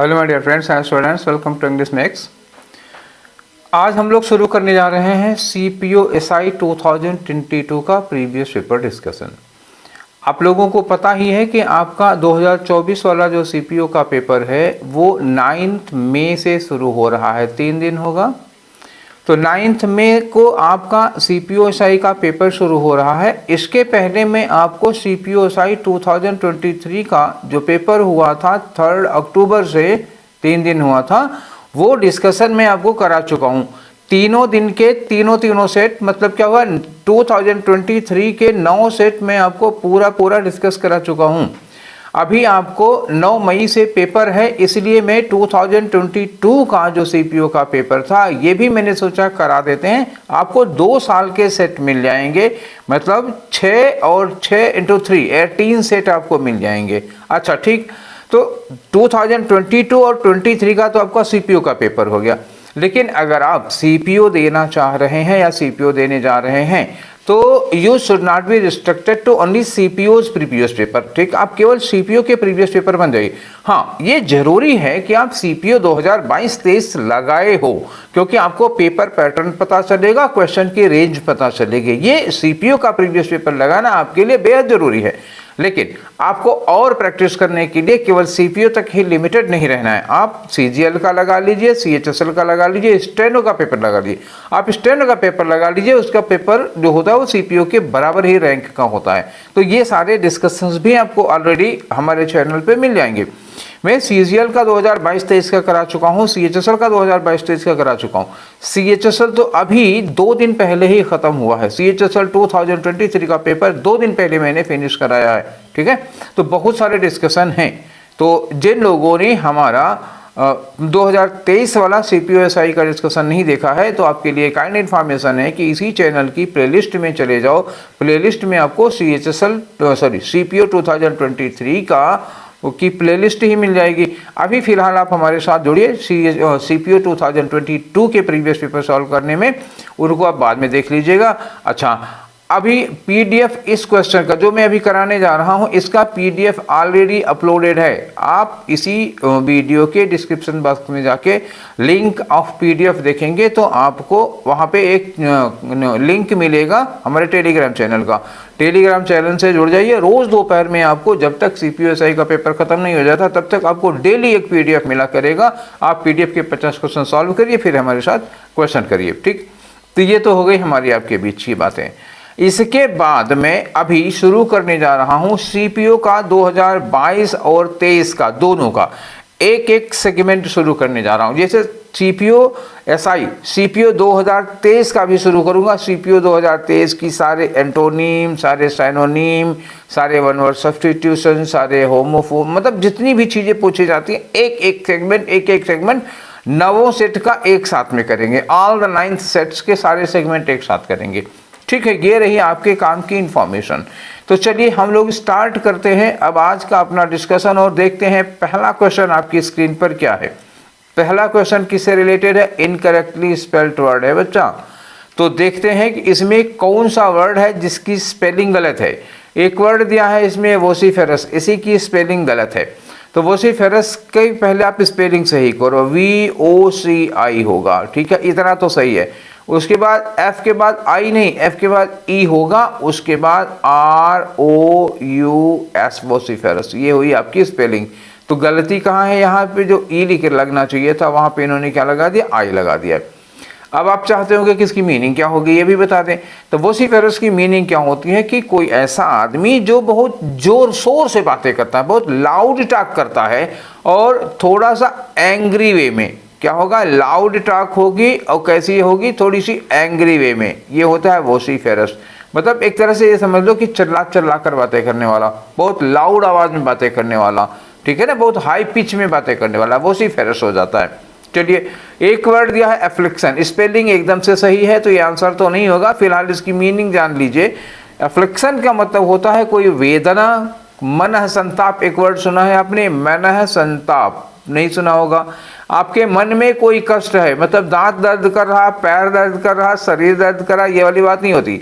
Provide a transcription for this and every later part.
Hello my dear friends and students, welcome to English Max. आज हम लोग शुरू करने जा रहे हैं CPO-SI 2022 का प्रीवियस पेपर डिस्कशन। आप लोगों को पता ही है कि आपका 2024 वाला जो CPO का पेपर है वो 9 मई से शुरू हो रहा है, 3 दिन होगा। तो 9 मई को आपका CPO-SI का पेपर शुरू हो रहा है। इसके पहले मैं आपको CPO-SI 2023 का जो पेपर हुआ था 3 अक्टूबर से 3 दिन हुआ था, वो डिस्कशन मैं आपको करा चुका हूँ। तीनों दिन के तीनों सेट, मतलब क्या हुआ, 2023 के 9 सेट में आपको पूरा डिस्कस करा चुका हूँ। अभी आपको 9 मई से पेपर है, इसलिए मैं 2022 का जो CPO का पेपर था ये भी मैंने सोचा करा देते हैं। आपको 2 साल के सेट मिल जाएंगे, मतलब 6 और 6 × 3 18 सेट आपको मिल जाएंगे। अच्छा ठीक, तो 2022 और 23 का तो आपका CPO का पेपर हो गया। लेकिन अगर आप CPO देना चाह रहे हैं या CPO देने जा रहे हैं तो you should not be restricted to only CPO's previous paper. ठीक, आप केवल CPO के प्रीवियस पेपर बन जाइए। हाँ, ये जरूरी है कि आप CPO 2022-23 लगाए हो, क्योंकि आपको पेपर पैटर्न पता चलेगा, क्वेश्चन की रेंज पता चलेगी। ये CPO का प्रीवियस पेपर लगाना आपके लिए बेहद जरूरी है। लेकिन आपको और प्रैक्टिस करने के लिए केवल CPO तक ही लिमिटेड नहीं रहना है। आप CGL का लगा लीजिए, CHSL का लगा लीजिए, स्टेनो का पेपर लगा लीजिए। आप स्टेनो का पेपर लगा लीजिए, उसका पेपर जो होता है वो CPO के बराबर ही रैंक का होता है। तो ये सारे डिस्कशंस भी आपको ऑलरेडी हमारे चैनल पे मिल जाएंगे। मैं CGL का 2022-23 का करा चुका हूँ, CHSL का 2022-23 का करा चुका हूँ। CHSL तो अभी 2 दिन पहले ही खत्म हुआ है। CHSL 2023 का पेपर 2 दिन पहले मैंने फिनिश कराया है। ठीक है, तो बहुत सारे डिस्कशन हैं। तो जिन लोगों ने हमारा 2023 वाला CPO-SI का डिस्कशन नहीं देखा है तो आपके लिए काइंड इन्फॉर्मेशन है कि इसी चैनल की प्लेलिस्ट में चले जाओ। प्लेलिस्ट में आपको CPO 2023 का की प्लेलिस्ट ही मिल जाएगी। अभी फिलहाल आप हमारे साथ जुड़िए CPO 2022 के प्रीवियस पेपर सॉल्व करने में, उनको आप बाद में देख लीजिएगा। अच्छा, अभी PDF इस क्वेश्चन का जो मैं अभी कराने जा रहा हूं, इसका PDF ऑलरेडी अपलोडेड है। आप इसी वीडियो के डिस्क्रिप्शन बॉक्स में जाके लिंक ऑफ PDF देखेंगे तो आपको वहां पे एक लिंक मिलेगा हमारे टेलीग्राम चैनल का। टेलीग्राम चैनल से जुड़ जाइए। रोज दोपहर में आपको, जब तक CPO-SI का पेपर खत्म नहीं हो जाता तब तक आपको डेली एक PDF मिला करेगा। आप PDF के 50 क्वेश्चन सॉल्व करिए, फिर हमारे साथ क्वेश्चन करिए। ठीक, तो ये तो हो गई हमारी आपके बीच की बातें। इसके बाद मैं अभी शुरू करने जा रहा हूं CPO का 2022 और 23 का, दोनों का एक सेगमेंट शुरू करने जा रहा हूं। जैसे CPO-SI, CPO 2023 का भी शुरू करूंगा। CPO 2023 की सारे एंटोनीम, सारे साइनोनीम, सारे वन वर्ड सब्स्टिट्यूशन, सारे होमोफोन, मतलब जितनी भी चीजें पूछी जाती हैं एक सेगमेंट 9 सेट का एक साथ में करेंगे। ऑल द 9 सेट्स के सारे सेगमेंट एक साथ करेंगे। ठीक है, ये रही आपके काम की इंफॉर्मेशन। तो चलिए हम लोग स्टार्ट करते हैं अब आज का अपना डिस्कशन और देखते हैं पहला क्वेश्चन आपकी स्क्रीन पर क्या है। पहला क्वेश्चन किससे रिलेटेड है? इनकरेक्टली स्पेल्ड वर्ड है बच्चा। तो देखते हैं कि इसमें कौन सा वर्ड है जिसकी स्पेलिंग गलत है। एक वर्ड दिया है इसमें वोसिफेरस, इसी की स्पेलिंग गलत है। तो वोसिफेरस के पहले आप स्पेलिंग सही करो, VOCI होगा। ठीक है, इतना तो सही है। उसके बाद F के बाद I नहीं, F के बाद E होगा, उसके बाद ROUS वोसिफेरस, ये हुई आपकी स्पेलिंग। तो गलती कहाँ है? यहाँ पे जो E लिख लगना चाहिए था वहाँ पे इन्होंने क्या लगा दिया? I लगा दिया। अब आप चाहते होंगे कि इसकी मीनिंग क्या होगी, ये भी बता दें। तो वोसिफेरस की मीनिंग क्या होती है कि कोई ऐसा आदमी जो बहुत जोर शोर से बातें करता है, बहुत लाउड टॉक करता है और थोड़ा सा एंग्री वे में। क्या होगा? लाउड टॉक होगी और कैसी होगी? थोड़ी सी एंग्री वे में। ये होता है वोसिफेरस। मतलब एक तरह से ये समझ लो कि चिल्ला कर बातें करने वाला, बहुत लाउड आवाज में बातें करने वाला। ठीक है ना, बहुत हाई पिच में बातें करने वाला वोसिफेरस हो जाता है। चलिए, एक वर्ड दिया है एफ्लिक्शन, स्पेलिंग एकदम से सही है तो ये आंसर तो नहीं होगा। फिलहाल इसकी मीनिंग जान लीजिए। एफ्लिक्शन का मतलब होता है कोई वेदना, मनः संताप। एक वर्ड सुना है आपने, मनः संताप? नहीं सुना होगा। आपके मन में कोई कष्ट है, मतलब दांत दर्द कर रहा, पैर दर्द कर रहा, शरीर दर्द कर रहा, ये वाली बात नहीं होती।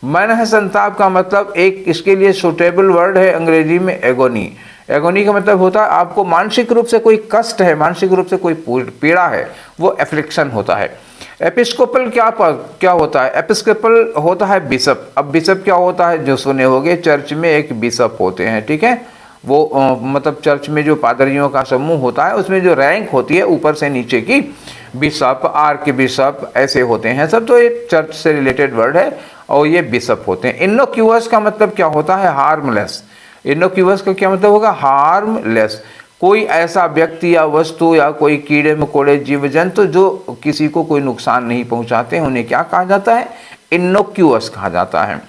मनः संताप का मतलब एक इसके लिए सुटेबल वर्ड है अंग्रेजी में एगोनी। एगोनी का मतलब होता है आपको मानसिक रूप से कोई कष्ट है, मानसिक रूप से कोई पीड़ा है, वो एफ्लिक्शन होता है। एपिस्कोपल क्या होता है? एपिस्कोपल होता है बिशप। अब बिशप क्या होता है? जो सुने होंगे चर्च में एक बिशप होते हैं, ठीक है, वो मतलब चर्च में जो पादरियों का समूह होता है उसमें जो रैंक होती है ऊपर से नीचे की, बिशप, आर्क बिशप ऐसे होते हैं सब, तो ये चर्च से रिलेटेड वर्ड है और ये बिशप होते हैं। इनोक्यूअस का मतलब क्या होता है? हार्मलेस। इनोक्यूअस का क्या मतलब होगा? हार्मलेस। कोई ऐसा व्यक्ति या वस्तु या कोई कीड़े मकोड़े जीव जंतु जो किसी को कोई नुकसान नहीं पहुंचाते हैं, उन्हें क्या कहा जाता है? इनोक्यूअस कहा जाता है।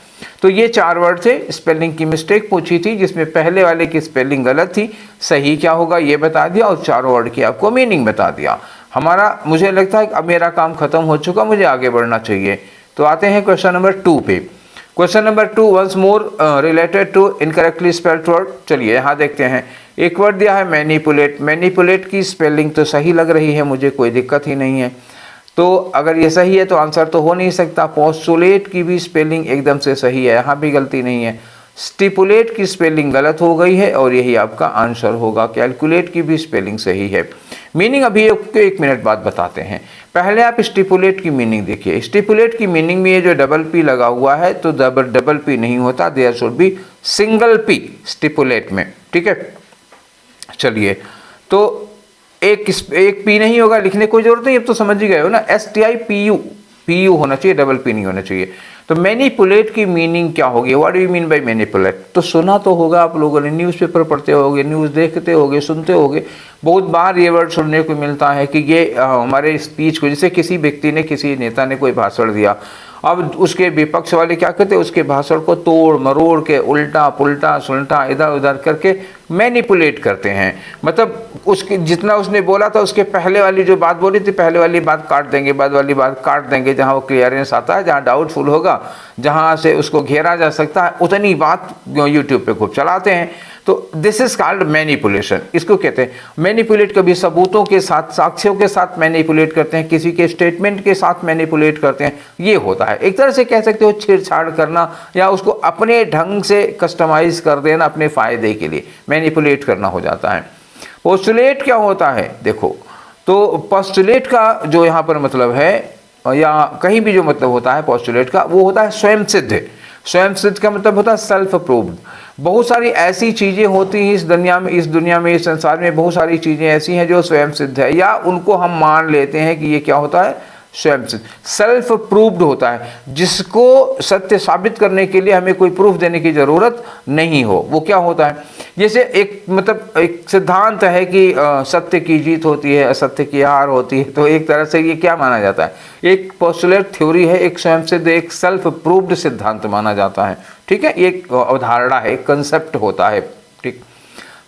तो ये 4 वर्ड थे। स्पेलिंग की मिस्टेक पूछी थी जिसमें पहले वाले की स्पेलिंग गलत थी, सही क्या होगा ये बता दिया और 4 वर्ड की आपको मीनिंग बता दिया। मुझे लगता है कि अब मेरा काम खत्म हो चुका, मुझे आगे बढ़ना चाहिए। तो आते हैं क्वेश्चन नंबर 2 पे। Question number 2 once more related to incorrectly spelled word. चलिए यहाँ देखते हैं। एक वर्ड दिया है मैनिपुलेट। मैनिपुलेट की स्पेलिंग तो सही लग रही है मुझे, कोई दिक्कत ही नहीं है। तो अगर ये सही है तो आंसर तो हो नहीं सकता। पोस्टुलेट की भी स्पेलिंग एकदम से सही है, यहाँ भी गलती नहीं है। स्टिपुलेट की स्पेलिंग गलत हो गई है और यही आपका आंसर होगा। कैलकुलेट की भी स्पेलिंग सही है। मीनिंग अभी एक मिनट बाद बताते हैं। पहले आप स्टिपुलेट की मीनिंग देखिए। स्टिपुलेट की मीनिंग में ये जो डबल पी लगा हुआ है तो डबल पी नहीं होता, there should be single P stipulate में, ठीक है। चलिए, तो एक पी नहीं होगा, लिखने कोई जरूरत नहीं, अब तो समझ ही गए हो ना। STIPU होना चाहिए, डबल पी नहीं होना चाहिए। तो मैनिपुलेट की मीनिंग क्या होगी? What do you mean by manipulate? तो सुना तो होगा आप लोगों ने, न्यूज़पेपर पढ़ते होगे, न्यूज़ देखते होगे, सुनते होगे, बहुत बार ये वर्ड सुनने को मिलता है कि ये हमारे स्पीच को, जैसे किसी व्यक्ति ने, किसी नेता ने कोई भाषण दिया, अब उसके विपक्ष वाले क्या करते हैं? उसके भाषण को तोड़ मरोड़ के, उल्टा पुल्टा सुलटा इधर उधर करके मैनिपुलेट करते हैं। मतलब उसके जितना उसने बोला था उसके पहले वाली जो बात बोली थी, पहले वाली बात काट देंगे, बाद वाली बात काट देंगे, जहाँ वो क्लियरेंस आता है, जहाँ डाउटफुल होगा, जहाँ से उसको घेरा जा सकता है, उतनी बात यूट्यूब पे खूब चलाते हैं। तो दिस इज कॉल्ड मैनिपुलेशन। इसको कहते हैं मैनिपुलेट। कभी सबूतों के साथ, साक्ष्यों के साथ मैनिपुलेट करते हैं, किसी के स्टेटमेंट के साथ मैनिपुलेट करते हैं, ये होता है। एक तरह से कह सकते हो छेड़छाड़ करना या उसको अपने ढंग से कस्टमाइज कर देना अपने फायदे के लिए, मैनिपुलेट करना हो जाता है। पोस्टुलेट क्या होता है? देखो, तो पोस्टुलेट का जो यहाँ पर मतलब है, या कहीं भी जो मतलब होता है पोस्टुलेट का, वो होता है स्वयं सिद्ध। स्वयं सिद्ध का मतलब होता है सेल्फ अप्रूव्ड। बहुत सारी ऐसी चीज़ें होती हैं इस दुनिया में, इस संसार में बहुत सारी चीज़ें ऐसी हैं जो स्वयं सिद्ध है, या उनको हम मान लेते हैं कि ये क्या होता है? स्वयं सिद्ध, सेल्फ प्रूव्ड होता है, जिसको सत्य साबित करने के लिए हमें कोई प्रूफ देने की जरूरत नहीं हो। वो क्या होता है? जैसे एक सिद्धांत है कि सत्य की जीत होती है, असत्य की हार होती है। तो एक तरह से ये क्या माना जाता है? एक पोस्टुलेट थ्योरी है, एक स्वयं सिद्ध, एक सेल्फ प्रूव्ड सिद्धांत माना जाता है, ठीक है। एक अवधारणा है, एक कंसेप्ट होता है, ठीक।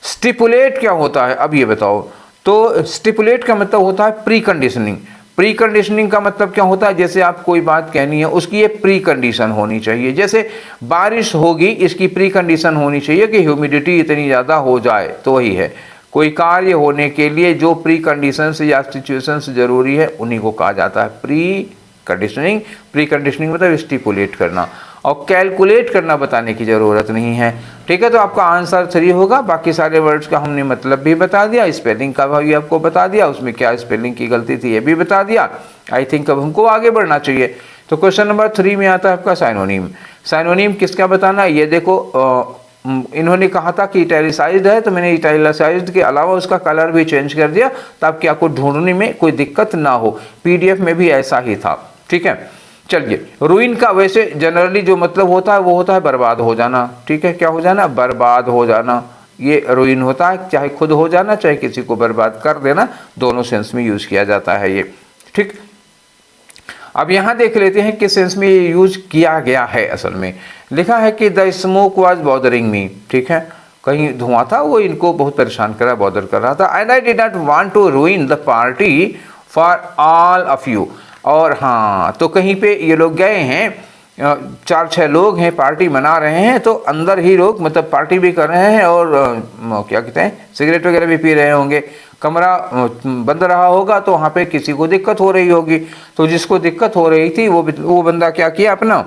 स्टिपुलेट क्या होता है? अब ये बताओ। तो स्टिपुलेट का मतलब होता है प्री कंडीशनिंग। प्री कंडीशनिंग का मतलब क्या होता है? जैसे आप कोई बात कहनी है, उसकी ये प्री कंडीशन होनी चाहिए। जैसे बारिश होगी, इसकी प्री कंडीशन होनी चाहिए कि ह्यूमिडिटी इतनी ज़्यादा हो जाए, तो वही है। कोई कार्य होने के लिए जो प्री कंडीशंस या सिचुएशंस जरूरी है, उन्हीं को कहा जाता है प्री कंडीशनिंग। प्री कंडीशनिंग मतलब स्टिपुलेट करना, और कैलकुलेट करना बताने की ज़रूरत नहीं है, ठीक है। तो आपका आंसर 3 होगा। बाकी सारे वर्ड्स का हमने मतलब भी बता दिया, स्पेलिंग का भी आपको बता दिया, उसमें क्या स्पेलिंग की गलती थी ये भी बता दिया। आई थिंक अब हमको आगे बढ़ना चाहिए। तो क्वेश्चन नंबर 3 में आता है आपका साइनोनिम। साइनोनिम किसका बताना है? ये देखो, इन्होंने कहा था कि इटैलिसाइज्ड है, तो मैंने इटैलिसाइज्ड के अलावा उसका कलर भी चेंज कर दिया ताकि आपको ढूंढने में कोई दिक्कत ना हो। PDF में भी ऐसा ही था, ठीक है। चलिए, रूइन का वैसे जनरली जो मतलब होता है वो होता है बर्बाद हो जाना, ठीक है। क्या हो जाना? बर्बाद हो जाना, ये रूइन होता है। चाहे खुद हो जाना, चाहे किसी को बर्बाद कर देना, दोनों सेंस में यूज किया जाता है ये, ठीक। अब यहाँ देख लेते हैं किस सेंस में ये यूज किया गया है। असल में लिखा है कि the smoke was bothering me, ठीक है। कहीं धुआं था, वो इनको बहुत परेशान कर रहा, बॉदर कर रहा था। And I did not want to ruin the party for all of you. और हाँ, तो कहीं पे ये लोग गए हैं, 4-6 लोग हैं, पार्टी मना रहे हैं, तो अंदर ही लोग मतलब पार्टी भी कर रहे हैं और क्या कहते हैं, सिगरेट वगैरह भी पी रहे होंगे। कमरा बंद रहा होगा, तो वहाँ पे किसी को दिक्कत हो रही होगी। तो जिसको दिक्कत हो रही थी वो बंदा क्या किया, अपना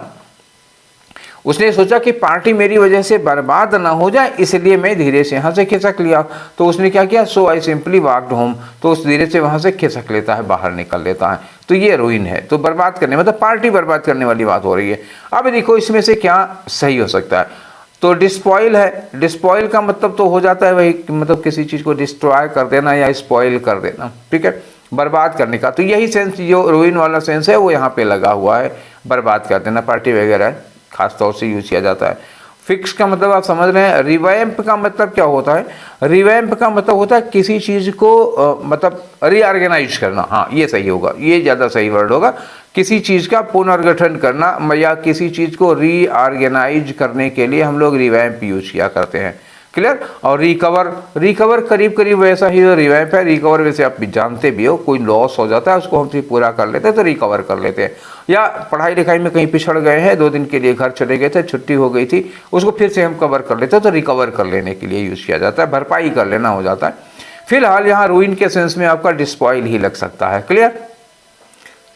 उसने सोचा कि पार्टी मेरी वजह से बर्बाद ना हो जाए, इसलिए मैं धीरे से यहाँ से खिसक लिया। तो उसने क्या किया, सो आई सिंपली वॉक्ड होम, तो उस धीरे से वहाँ से खिसक लेता है, बाहर निकल लेता है। तो ये रूइन है, तो बर्बाद करने मतलब पार्टी बर्बाद करने वाली बात हो रही है। अब देखो इसमें से क्या सही हो सकता है, तो डिस्पॉइल है। डिस्पॉइल का मतलब तो हो जाता है वही, मतलब किसी चीज़ को डिस्ट्रॉय कर देना या स्पॉइल कर देना, ठीक है, बर्बाद करने का। तो यही सेंस जो रूइन वाला सेंस है वो यहाँ पे लगा हुआ है, बर्बाद कर देना, पार्टी वगैरह खास तौर से यूज किया जाता है। फिक्स का मतलब आप समझ रहे हैं। रिवैम्प का मतलब क्या होता है, रिवैम्प का मतलब होता है किसी चीज़ को मतलब रीऑर्गेनाइज करना, हाँ ये सही होगा, ये ज़्यादा सही वर्ड होगा। किसी चीज़ का पुनर्गठन करना या किसी चीज़ को रीऑर्गेनाइज करने के लिए हम लोग रिवैम्प यूज किया करते हैं, क्लियर। और रिकवर, रिकवर करीब करीब वैसा ही रिवैम्प है। रिकवर वैसे आप जानते भी हो, कोई लॉस हो जाता है उसको हम पूरा कर लेते हैं तो रिकवर कर लेते हैं। या पढ़ाई लिखाई में कहीं पिछड़ गए हैं, 2 दिन के लिए घर चले गए थे, छुट्टी हो गई थी, उसको फिर से हम कवर कर लेते हैं तो रिकवर कर लेने के लिए यूज़ किया जाता है, भरपाई कर लेना हो जाता है। फिलहाल यहाँ रूइन के सेंस में आपका डिस्पॉइल ही लग सकता है, क्लियर।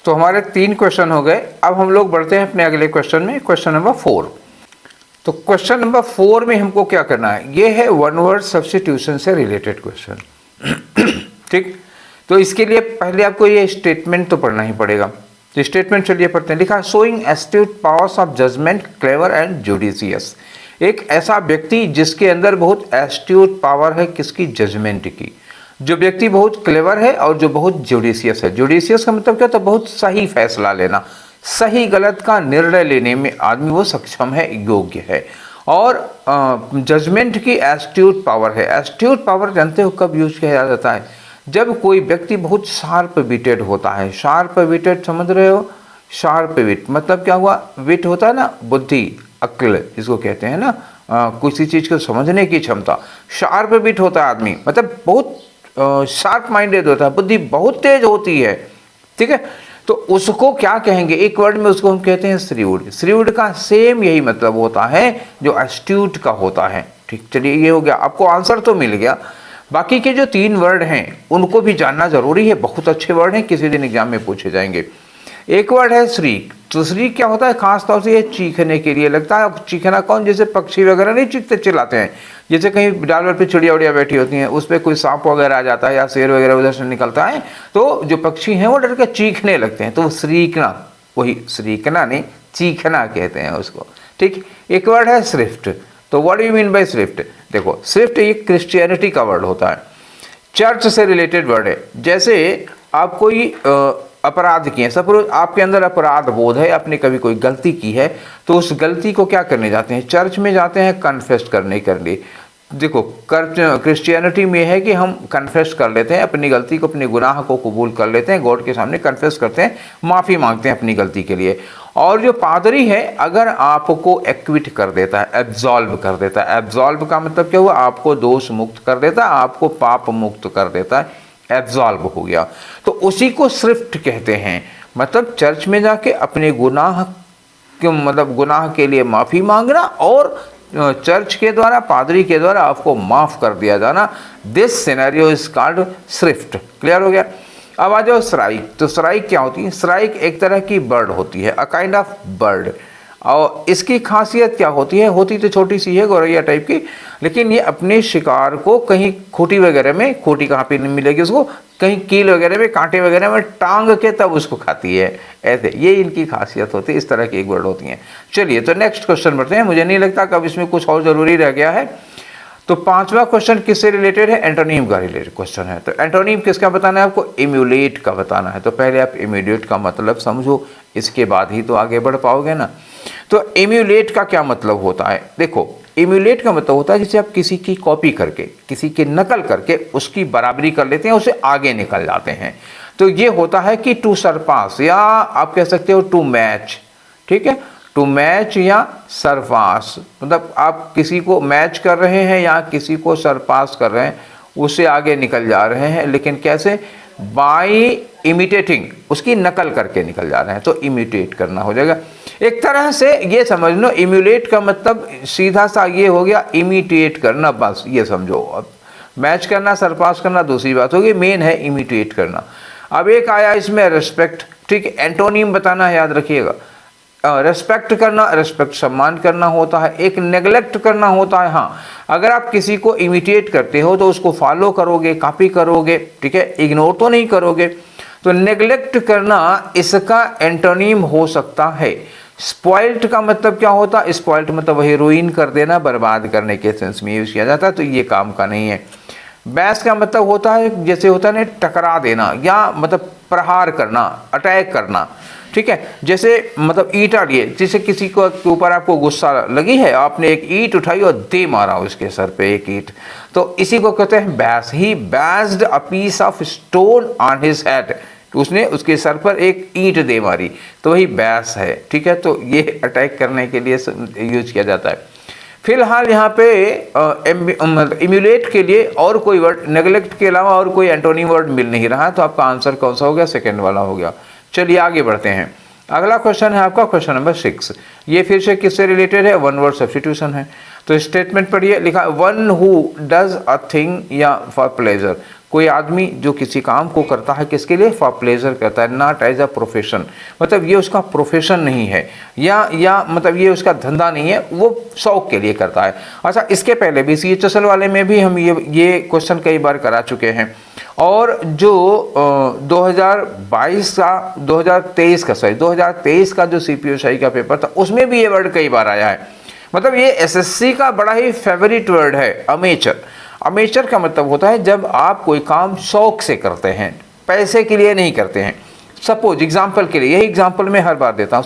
तो हमारे 3 क्वेश्चन हो गए। अब हम लोग बढ़ते हैं अपने अगले क्वेश्चन में, क्वेश्चन नंबर 4। तो क्वेश्चन नंबर 4 में हमको क्या करना है, ये है वन वर्ड सब्स्टिट्यूशन से रिलेटेड क्वेश्चन ठीक। तो इसके लिए पहले आपको ये स्टेटमेंट तो पढ़ना ही पड़ेगा। तो स्टेटमेंट चलिए पढ़ते हैं। लिखा है showing astute powers of judgement, clever and judicious. एक ऐसा व्यक्ति जिसके अंदर बहुत एस्ट्यूट पावर है, किसकी, जजमेंट की। जो व्यक्ति बहुत क्लेवर है और जो बहुत जुडिशियस है। जुडिशियस का मतलब क्या होता है, बहुत सही फैसला लेना, सही गलत का निर्णय लेने में आदमी वो सक्षम है, योग्य है। और जजमेंट की एस्ट्यूट पावर है। एस्ट्यूट पावर जानते हो कब यूज किया जाता है, जब कोई व्यक्ति बहुत शार्प विटेड होता है। शार्प विटेड समझ रहे हो, शार्प विट मतलब क्या हुआ, विट होता है ना, बुद्धि, अक्ल इसको कहते हैं ना, किसी चीज़ को समझने की क्षमता। शार्प विट होता है आदमी, मतलब बहुत शार्प माइंडेड होता है, बुद्धि बहुत तेज होती है, ठीक है। तो उसको क्या कहेंगे, एक वर्ड में उसको हम कहते हैं श्रीवुड। श्रीवुड का सेम यही मतलब होता है जो एस्ट्यूट का होता है, ठीक। चलिए ये हो गया, आपको आंसर तो मिल गया। बाकी के जो 3 वर्ड हैं उनको भी जानना जरूरी है, बहुत अच्छे वर्ड हैं, किसी दिन एग्जाम में पूछे जाएंगे। एक वर्ड है श्रीक। तो श्रीक क्या होता है, खास तौर से ये चीखने के लिए लगता है। चीखना कौन, जैसे पक्षी वगैरह नहीं चीखते चिल्लाते हैं, जैसे कहीं डालवर पे चिड़िया उड़िया बैठी होती हैं, उस पर कोई सांप वगैरह आ जाता है या शेर वगैरह उधर से निकलता है, तो जो पक्षी हैं वो डर के चीखने लगते हैं, तो श्रीकना, वही श्रीकना नहीं, चीखना कहते हैं उसको, ठीक। एक वर्ड है स्विफ्ट। तो what do you mean by Swift, देखो स्विफ्ट एक क्रिश्चियनिटी का वर्ड होता है, चर्च से रिलेटेड वर्ड है। जैसे आप कोई अपराध किए, सपोज आपके अंदर अपराध बोध है, आपने कभी कोई गलती की है, तो उस गलती को क्या करने जाते हैं, चर्च में जाते हैं कन्फेस करने के लिए। देखो क्रिश्चियनिटी में है कि हम कन्फेस कर लेते हैं अपनी गलती को, अपने गुनाह को कबूल कर लेते हैं, गॉड के सामने कन्फेस करते हैं, माफ़ी मांगते हैं अपनी गलती के लिए। और जो पादरी है अगर आपको एक्विट कर देता है, एब्जॉल्व कर देता है, एब्जॉल्व का मतलब क्या हुआ, आपको दोष मुक्त कर देता है, आपको पाप मुक्त कर देता है, एब्जॉल्व हो गया, तो उसी को स्विफ्ट कहते हैं। मतलब चर्च में जाके अपने गुनाह के, मतलब गुनाह के लिए माफ़ी मांगना और चर्च के द्वारा, पादरी के द्वारा आपको माफ़ कर दिया जाना, this scenario is called Swift. Clear हो गया। अब आ जाओ स्ट्राइक। तो स्ट्राइक क्या होती है, स्ट्राइक एक तरह की बर्ड होती है, अ काइंड ऑफ बर्ड। और इसकी खासियत क्या होती है, होती तो छोटी सी है, गौरैया टाइप की, लेकिन ये अपने शिकार को कहीं खूंटी वगैरह में, खूंटी कहाँ पे मिलेगी उसको, कहीं कील वगैरह में, कांटे वगैरह में टांग के तब उसको खाती है, ऐसे ये इनकी खासियत होती है, इस तरह की एक वर्ड होती हैं। चलिए तो नेक्स्ट क्वेश्चन बढ़ते हैं, मुझे नहीं लगता कि अब इसमें कुछ और ज़रूरी रह गया है। तो 5वां क्वेश्चन किससे रिलेटेड है, एंटोनिम का रिलेटेड क्वेश्चन है। तो एंटोनिम किसका बताना है आपको, इम्यूलेट का बताना है। तो पहले आप इम्यूलेट का मतलब समझो, इसके बाद ही तो आगे बढ़ पाओगे ना। तो इम्यूलेट का क्या मतलब होता है, देखो इम्यूलेट का मतलब होता है जैसे आप किसी की कॉपी करके, किसी की नकल करके उसकी बराबरी कर लेते हैं, उसे आगे निकल जाते हैं। तो ये होता है कि टू सरपास, या आप कह सकते हो टू मैच, ठीक है, टू मैच या सरपास, मतलब आप किसी को मैच कर रहे हैं या किसी को सरपास कर रहे हैं, उससे आगे निकल जा रहे हैं, लेकिन कैसे, बाय इमिटेटिंग, उसकी नकल करके निकल जा रहे हैं, तो इमिटेट करना हो जाएगा। एक तरह से ये समझ लो, इम्यूलेट का मतलब सीधा सा ये हो गया, इमिटेट करना, बस ये समझो। अब मैच करना, सरपास करना दूसरी बात होगी, मेन है इमिटेट करना। अब एक आया इसमें रेस्पेक्ट, ठीक है, एंटोनिम बताना है, याद रखिएगा। रेस्पेक्ट करना, रेस्पेक्ट सम्मान करना होता है, एक नेग्लेक्ट करना होता है। हाँ, अगर आप किसी को इमिटेट करते हो तो उसको फॉलो करोगे, कॉपी करोगे, ठीक है, इग्नोर तो नहीं करोगे। तो नेग्लेक्ट करना इसका एंटोनिम हो सकता है। स्पॉइल्ड का मतलब क्या होता है? स्पॉइल्ड मतलब वही रुइन कर देना, बर्बाद करने के सेंस में यूज किया जाता है, तो ये काम का नहीं है। बैस का मतलब होता है, जैसे होता है ना, टकरा देना या मतलब प्रहार करना, अटैक करना, ठीक है। जैसे मतलब ईंटा लिए, जैसे किसी को के ऊपर आपको गुस्सा लगी है, आपने एक ईंट उठाई और दे मारा उसके सर पे एक ईंट, तो इसी को कहते हैं bash. He bashed a piece of stone on his head, उसने उसके सर पर एक ईंट दे मारी, तो वही बैस है, ठीक है। तो ये अटैक करने के लिए यूज किया जाता है। फिलहाल यहाँ पे इम्यूलेट के लिए और कोई वर्ड, नेग्लेक्ट के अलावा और कोई एंटोनिम वर्ड मिल नहीं रहा, तो आपका आंसर कौन सा हो गया? सेकेंड वाला हो गया। चलिए आगे बढ़ते हैं। अगला क्वेश्चन है आपका क्वेश्चन नंबर 6। ये फिर से किससे रिलेटेड है? वन वर्ड सब्स्टिट्यूशन है। तो स्टेटमेंट पढ़िए, लिखा one who does a thing या फॉर प्लेजर, कोई आदमी जो किसी काम को करता है किसके लिए? फॉर प्लेजर करता है, नॉट एज अ प्रोफेशन, मतलब ये उसका प्रोफेशन नहीं है, या मतलब ये उसका धंधा नहीं है, वो शौक के लिए करता है। अच्छा, इसके पहले भी CHSL वाले में भी हम ये क्वेश्चन कई बार करा चुके हैं, और जो 2022 का 2023 का जो CPO का पेपर था, उसमें भी ये वर्ड कई बार आया है। मतलब ये SSC का बड़ा ही फेवरेट वर्ड है, अमेचर। अमेचर का मतलब होता है जब आप कोई काम शौक से करते हैं, पैसे के लिए नहीं करते हैं। सपोज एग्जाम्पल के लिए, यही एग्जाम्पल मैं हर बार देता हूँ।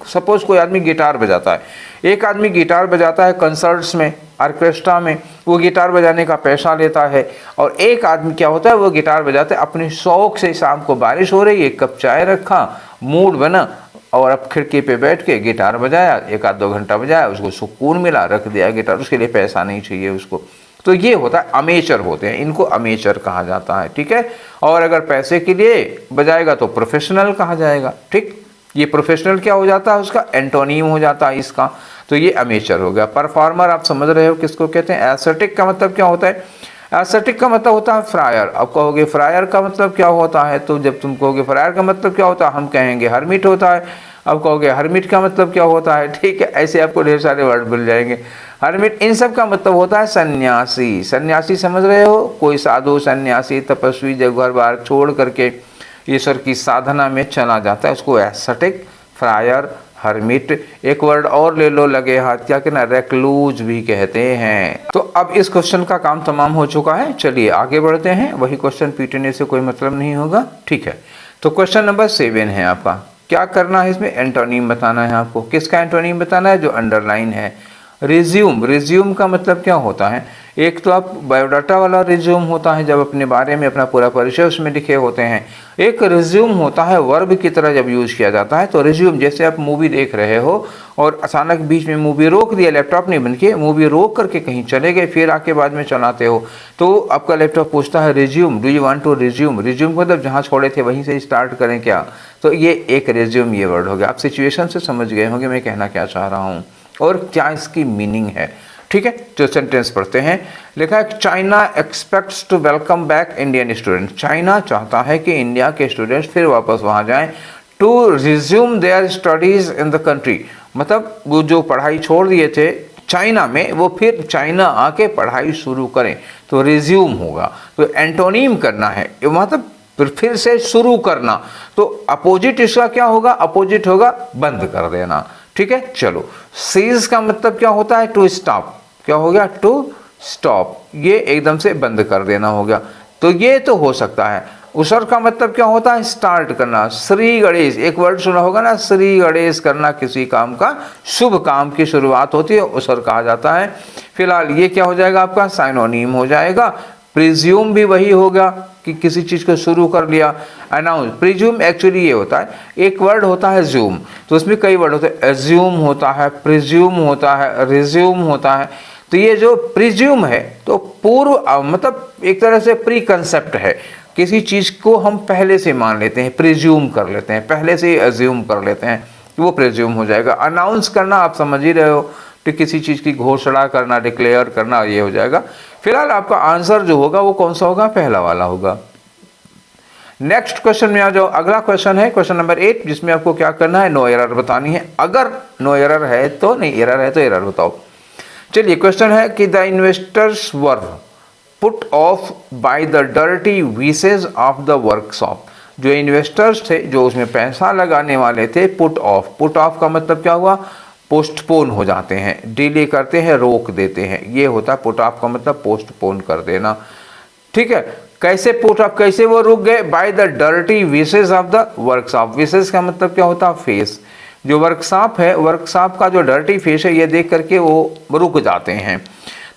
सपोज कोई आदमी गिटार बजाता है, एक आदमी गिटार बजाता है कंसर्ट्स में, ऑर्केस्ट्रा में, वो गिटार बजाने का पैसा लेता है, और एक आदमी क्या होता है, वो गिटार बजाते है अपने शौक से। शाम को बारिश हो रही है, एक कप चाय रखा, मूड बना, और अब खिड़की पे बैठ के गिटार बजाया, 1-2 घंटा बजाया, उसको सुकून मिला, रख दिया गिटार, उसके लिए पैसा नहीं चाहिए उसको। तो ये होता है, अमेचर होते हैं, इनको अमेचर कहा जाता है, ठीक है। और अगर पैसे के लिए बजाएगा तो प्रोफेशनल कहा जाएगा, ठीक। ये प्रोफेशनल क्या हो जाता है? उसका एंटोनिम हो जाता है इसका। तो ये अमेचर हो गया। परफॉर्मर आप समझ रहे हो किसको कहते हैं? एस्थेटिक का मतलब क्या होता है? एस्थेटिक का मतलब होता है फ्रायर। अब कहोगे फ्रायर का मतलब क्या होता है, तो जब तुम कहोगे फ्रायर का मतलब क्या होता है, हम कहेंगे हरमिट होता है। अब कहोगे हरमिट का मतलब क्या होता है, ठीक है, ऐसे आपको ढेर सारे वर्ड मिल जाएंगे। हरमिट, इन सब का मतलब होता है सन्यासी। सन्यासी समझ रहे हो? कोई साधु, सन्यासी, तपस्वी जो घर बार छोड़ करके ईश्वर की साधना में चला जाता है, उसको एस्थेटिक, फ्रायर, हरमिट, एक वर्ड और ले लो लगे हाथ, क्या कहना, रेक्लूज भी कहते हैं। तो अब इस क्वेश्चन का काम तमाम हो चुका है। चलिए आगे बढ़ते हैं। वही क्वेश्चन पीटने से कोई मतलब नहीं होगा, ठीक है। तो क्वेश्चन नंबर 7 है आपका। क्या करना है इसमें? एंटोनिम बताना है आपको। किसका एंटोनिम बताना है? जो अंडरलाइन है। रिज्यूम, रिज्यूम का मतलब क्या होता है? एक तो आप बायोडाटा वाला रिज्यूम होता है, जब अपने बारे में अपना पूरा परिचय उसमें लिखे होते हैं। एक रिज्यूम होता है वर्ब की तरह जब यूज किया जाता है। तो रिज्यूम, जैसे आप मूवी देख रहे हो और अचानक बीच में मूवी रोक दिया, लैपटॉप नहीं बन के मूवी रोक करके कहीं चले गए, फिर आके बाद में चलाते हो, तो आपका लैपटॉप पूछता है resume, do you want to resume. Resume मतलब जहाँ छोड़े थे वहीं से स्टार्ट करें क्या। तो ये एक रिज्यूम ये वर्ड हो गया। आप सिचुएशन से समझ गए होंगे मैं कहना क्या चाह रहा हूँ और क्या इसकी मीनिंग है, ठीक है। तो सेंटेंस पढ़ते हैं। लिखा है China expects to welcome back Indian student. चाइना चाहता है कि इंडिया के स्टूडेंट्स फिर वापस वहाँ जाएं, to resume their studies in the country. मतलब वो जो पढ़ाई छोड़ दिए थे चाइना में, वो फिर चाइना आके पढ़ाई शुरू करें, तो रिज्यूम होगा। तो एंटोनिम करना है, मतलब फिर से शुरू करना। तो अपोजिट इसका क्या होगा? अपोजिट होगा बंद कर देना, ठीक है। चलो, सीज का मतलब क्या होता है? To stop. क्या हो गया? टू स्टॉप, ये एकदम से बंद कर देना हो गया। तो ये तो हो सकता है। उसर का मतलब क्या होता है? स्टार्ट करना। श्री गणेश, एक वर्ड सुना होगा ना, श्री गणेश करना, किसी काम का, शुभ काम की शुरुआत होती है, उसर कहा जाता है। फिलहाल ये क्या हो जाएगा आपका? साइनोनिम हो जाएगा। प्रिज्यूम भी वही होगा कि किसी चीज को शुरू कर लिया। अनाउंस, प्रिज्यूम एक्चुअली ये होता है, एक वर्ड होता है जूम, तो उसमें कई वर्ड होते हैं। एज्यूम होता है, प्रिज्यूम होता है, रिज्यूम होता है। तो ये जो प्रिज्यूम है तो पूर्व, मतलब एक तरह से प्री कंसेप्ट है, किसी चीज को हम पहले से मान लेते हैं, प्रिज्यूम कर लेते हैं, पहले से एज्यूम कर लेते हैं, तो वो प्रिज्यूम हो जाएगा। अनाउंस करना आप समझ ही रहे हो, तो किसी चीज की घोषणा करना, डिक्लेयर करना, ये हो जाएगा। फिलहाल आपका आंसर जो होगा वो कौन सा होगा? पहला वाला होगा। नेक्स्ट क्वेश्चन में आ जाओ। अगला क्वेश्चन है क्वेश्चन नंबर 8, जिसमें आपको क्या करना है, नो एरर बतानी है। अगर नो एरर है तो नहीं, एरर है तो एरर बताओ। चलिए, क्वेश्चन है कि the investors were put off by the dirty vices of the workshop. जो इन्वेस्टर्स थे, जो उसमें पैसा लगाने वाले थे, पुट ऑफ। पुट ऑफ का मतलब क्या हुआ, पोस्टपोन हो जाते हैं, डिले करते हैं, रोक देते हैं, ये होता है पुट ऑफ का मतलब पोस्टपोन कर देना। ठीक है, कैसे पुट ऑफ, कैसे वो रुक गए, by the dirty vices of the workshop. Vices का मतलब क्या होता है, फेस। जो वर्कशॉप है, वर्कशॉप का जो डर्टी फेस है, ये देख करके वो रुक जाते हैं।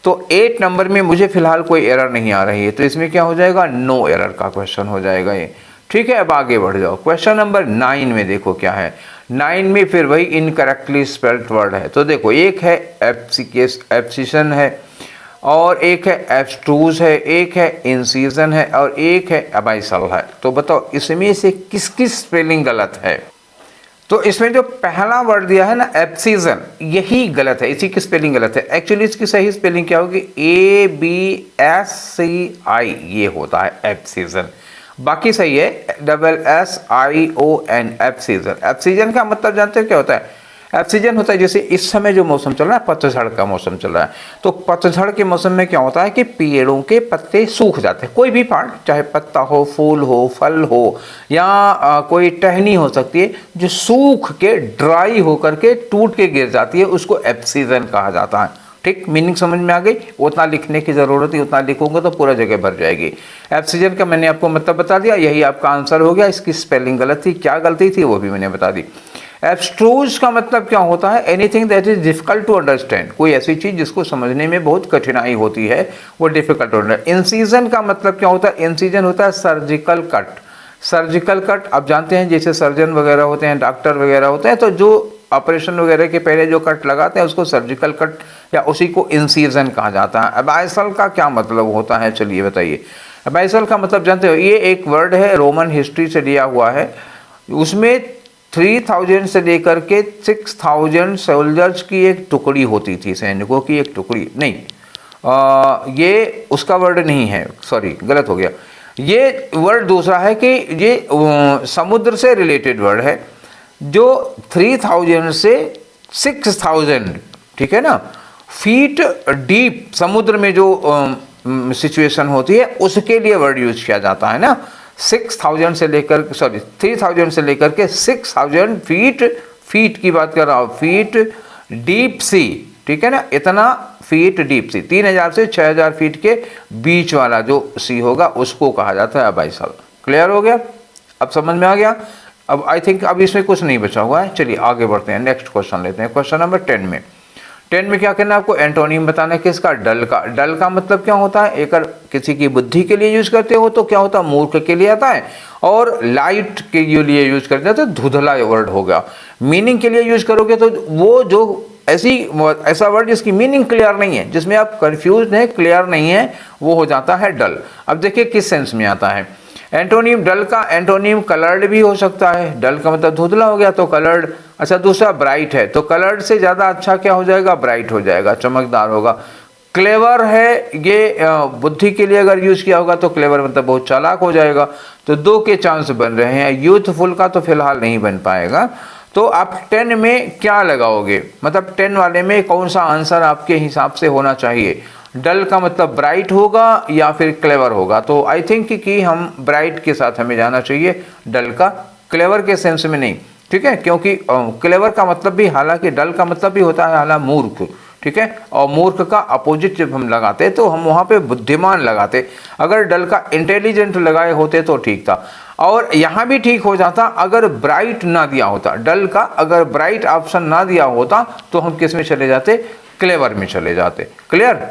तो 8 नंबर में मुझे फिलहाल कोई एरर नहीं आ रही है, तो इसमें क्या हो जाएगा, नो एरर का क्वेश्चन हो जाएगा ये। ठीक है, अब आगे बढ़ जाओ। क्वेश्चन नंबर 9 में देखो क्या है। 9 में फिर वही इनकरेक्टली स्पेल्ड वर्ड है। तो देखो, एक है एब्सिशन है, और एक है एब्स्ट्रूज है, एक है इंसीजन है, और एक है अबाइसल है। तो बताओ इसमें से किसकी स्पेलिंग गलत है। तो इसमें जो पहला वर्ड दिया है ना, एब्सिजन, यही गलत है, इसी की स्पेलिंग गलत है। एक्चुअली इसकी सही स्पेलिंग क्या होगी, ABSCI, ये होता है एब्सिजन। बाकी सही है SSION, एब्सिजन। एब्सिजन का मतलब जानते हो क्या होता है, एब्सिजन होता है जैसे इस समय जो मौसम चल रहा है, पतझड़ का मौसम चल रहा है। तो पतझड़ के मौसम में क्या होता है कि पेड़ों के पत्ते सूख जाते हैं, कोई भी पार्ट, चाहे पत्ता हो, फूल हो, फल हो, या कोई टहनी हो सकती है, जो सूख के ड्राई होकर के टूट के गिर जाती है, उसको एब्सिजन कहा जाता है। ठीक, मीनिंग समझ में आ गई। उतना लिखने की ज़रूरत है, उतना लिखोगे तो पूरा जगह भर जाएगी। एब्सिजन का मैंने आपको मतलब बता दिया, यही आपका आंसर हो गया। इसकी स्पेलिंग गलत थी, क्या गलती थी वो भी मैंने बता दी। एब्स्ट्रूज का मतलब क्या होता है, anything that is difficult to understand, कोई ऐसी चीज जिसको समझने में बहुत कठिनाई होती है, वो डिफिकल्ट टू अंडरस्टैंड। इंसीजन का मतलब क्या होता है, इंसीजन होता है सर्जिकल कट। सर्जिकल कट आप जानते हैं, जैसे सर्जन वगैरह होते हैं, डॉक्टर वगैरह होते हैं, तो जो ऑपरेशन वगैरह के पहले जो कट लगाते हैं उसको सर्जिकल कट या उसी को इंसीजन कहा जाता है। अबाइसल का क्या मतलब होता है, चलिए बताइए। अबाइसल का मतलब जानते हो, ये एक वर्ड है, रोमन हिस्ट्री से लिया हुआ है। उसमें 3000 से लेकर के 6000 सोल्जर्स की एक टुकड़ी होती थी, सैनिकों की एक टुकड़ी। नहीं, ये उसका वर्ड नहीं है, सॉरी गलत हो गया। ये वर्ड दूसरा है कि ये समुद्र से रिलेटेड वर्ड है, जो 3000 से 6000, ठीक है ना, फीट डीप समुद्र में जो सिचुएशन होती है, उसके लिए वर्ड यूज किया जाता है ना। 6000 से लेकर 3000 से लेकर के 6000 फीट की बात कर रहा हूँ, फीट डीप सी, ठीक है ना, इतना फीट डीप सी, 3000 से 6000 फीट के बीच वाला जो सी होगा उसको कहा जाता है अबाइसल। क्लियर हो गया, अब समझ में आ गया। अब आई थिंक अब इसमें कुछ नहीं बचा हुआ है। चलिए आगे बढ़ते हैं, नेक्स्ट क्वेश्चन लेते हैं। क्वेश्चन नंबर 10 में क्या करना है आपको, एंटोनिम बताना है किसका, डल का। डल का मतलब क्या होता है, एक किसी की बुद्धि के लिए यूज करते हो तो क्या होता है, मूर्ख के लिए आता है, और लाइट के लिए यूज करते हैं तो धुंधला वर्ड होगा। मीनिंग के लिए यूज करोगे तो वो जो ऐसा वर्ड जिसकी मीनिंग क्लियर नहीं है, जिसमें आप कंफ्यूज हैं, क्लियर नहीं है, वो हो जाता है डल। अब देखिए किस सेंस में आता है एंटोनिम। डल का एंटोनिम कलर्ड भी हो सकता है, डल का मतलब धुंधला हो गया तो कलर्ड। अच्छा, दूसरा ब्राइट है, तो कलर्ड से ज़्यादा अच्छा क्या हो जाएगा, ब्राइट हो जाएगा, चमकदार होगा। क्लेवर है, ये बुद्धि के लिए अगर यूज किया होगा तो क्लेवर मतलब बहुत चालाक हो जाएगा। तो 2 के चांस बन रहे हैं। यूथफुल का तो फिलहाल नहीं बन पाएगा। तो आप 10 में क्या लगाओगे, मतलब 10 वाले में कौन सा आंसर आपके हिसाब से होना चाहिए। डल का मतलब ब्राइट होगा या फिर क्लेवर होगा। तो आई थिंक कि हम ब्राइट के साथ हमें जाना चाहिए, डल का, क्लेवर के सेंस में नहीं। ठीक है, क्योंकि क्लेवर का मतलब भी, हालांकि डल का मतलब भी होता है हालांकि मूर्ख, ठीक है, और मूर्ख का अपोजिट जब हम लगाते तो हम वहाँ पे बुद्धिमान लगाते। अगर डल का इंटेलिजेंट लगाए होते तो ठीक था, और यहाँ भी ठीक हो जाता अगर ब्राइट ना दिया होता। डल का अगर ब्राइट ऑप्शन ना दिया होता तो हम किस में चले जाते, क्लेवर में चले जाते। क्लियर।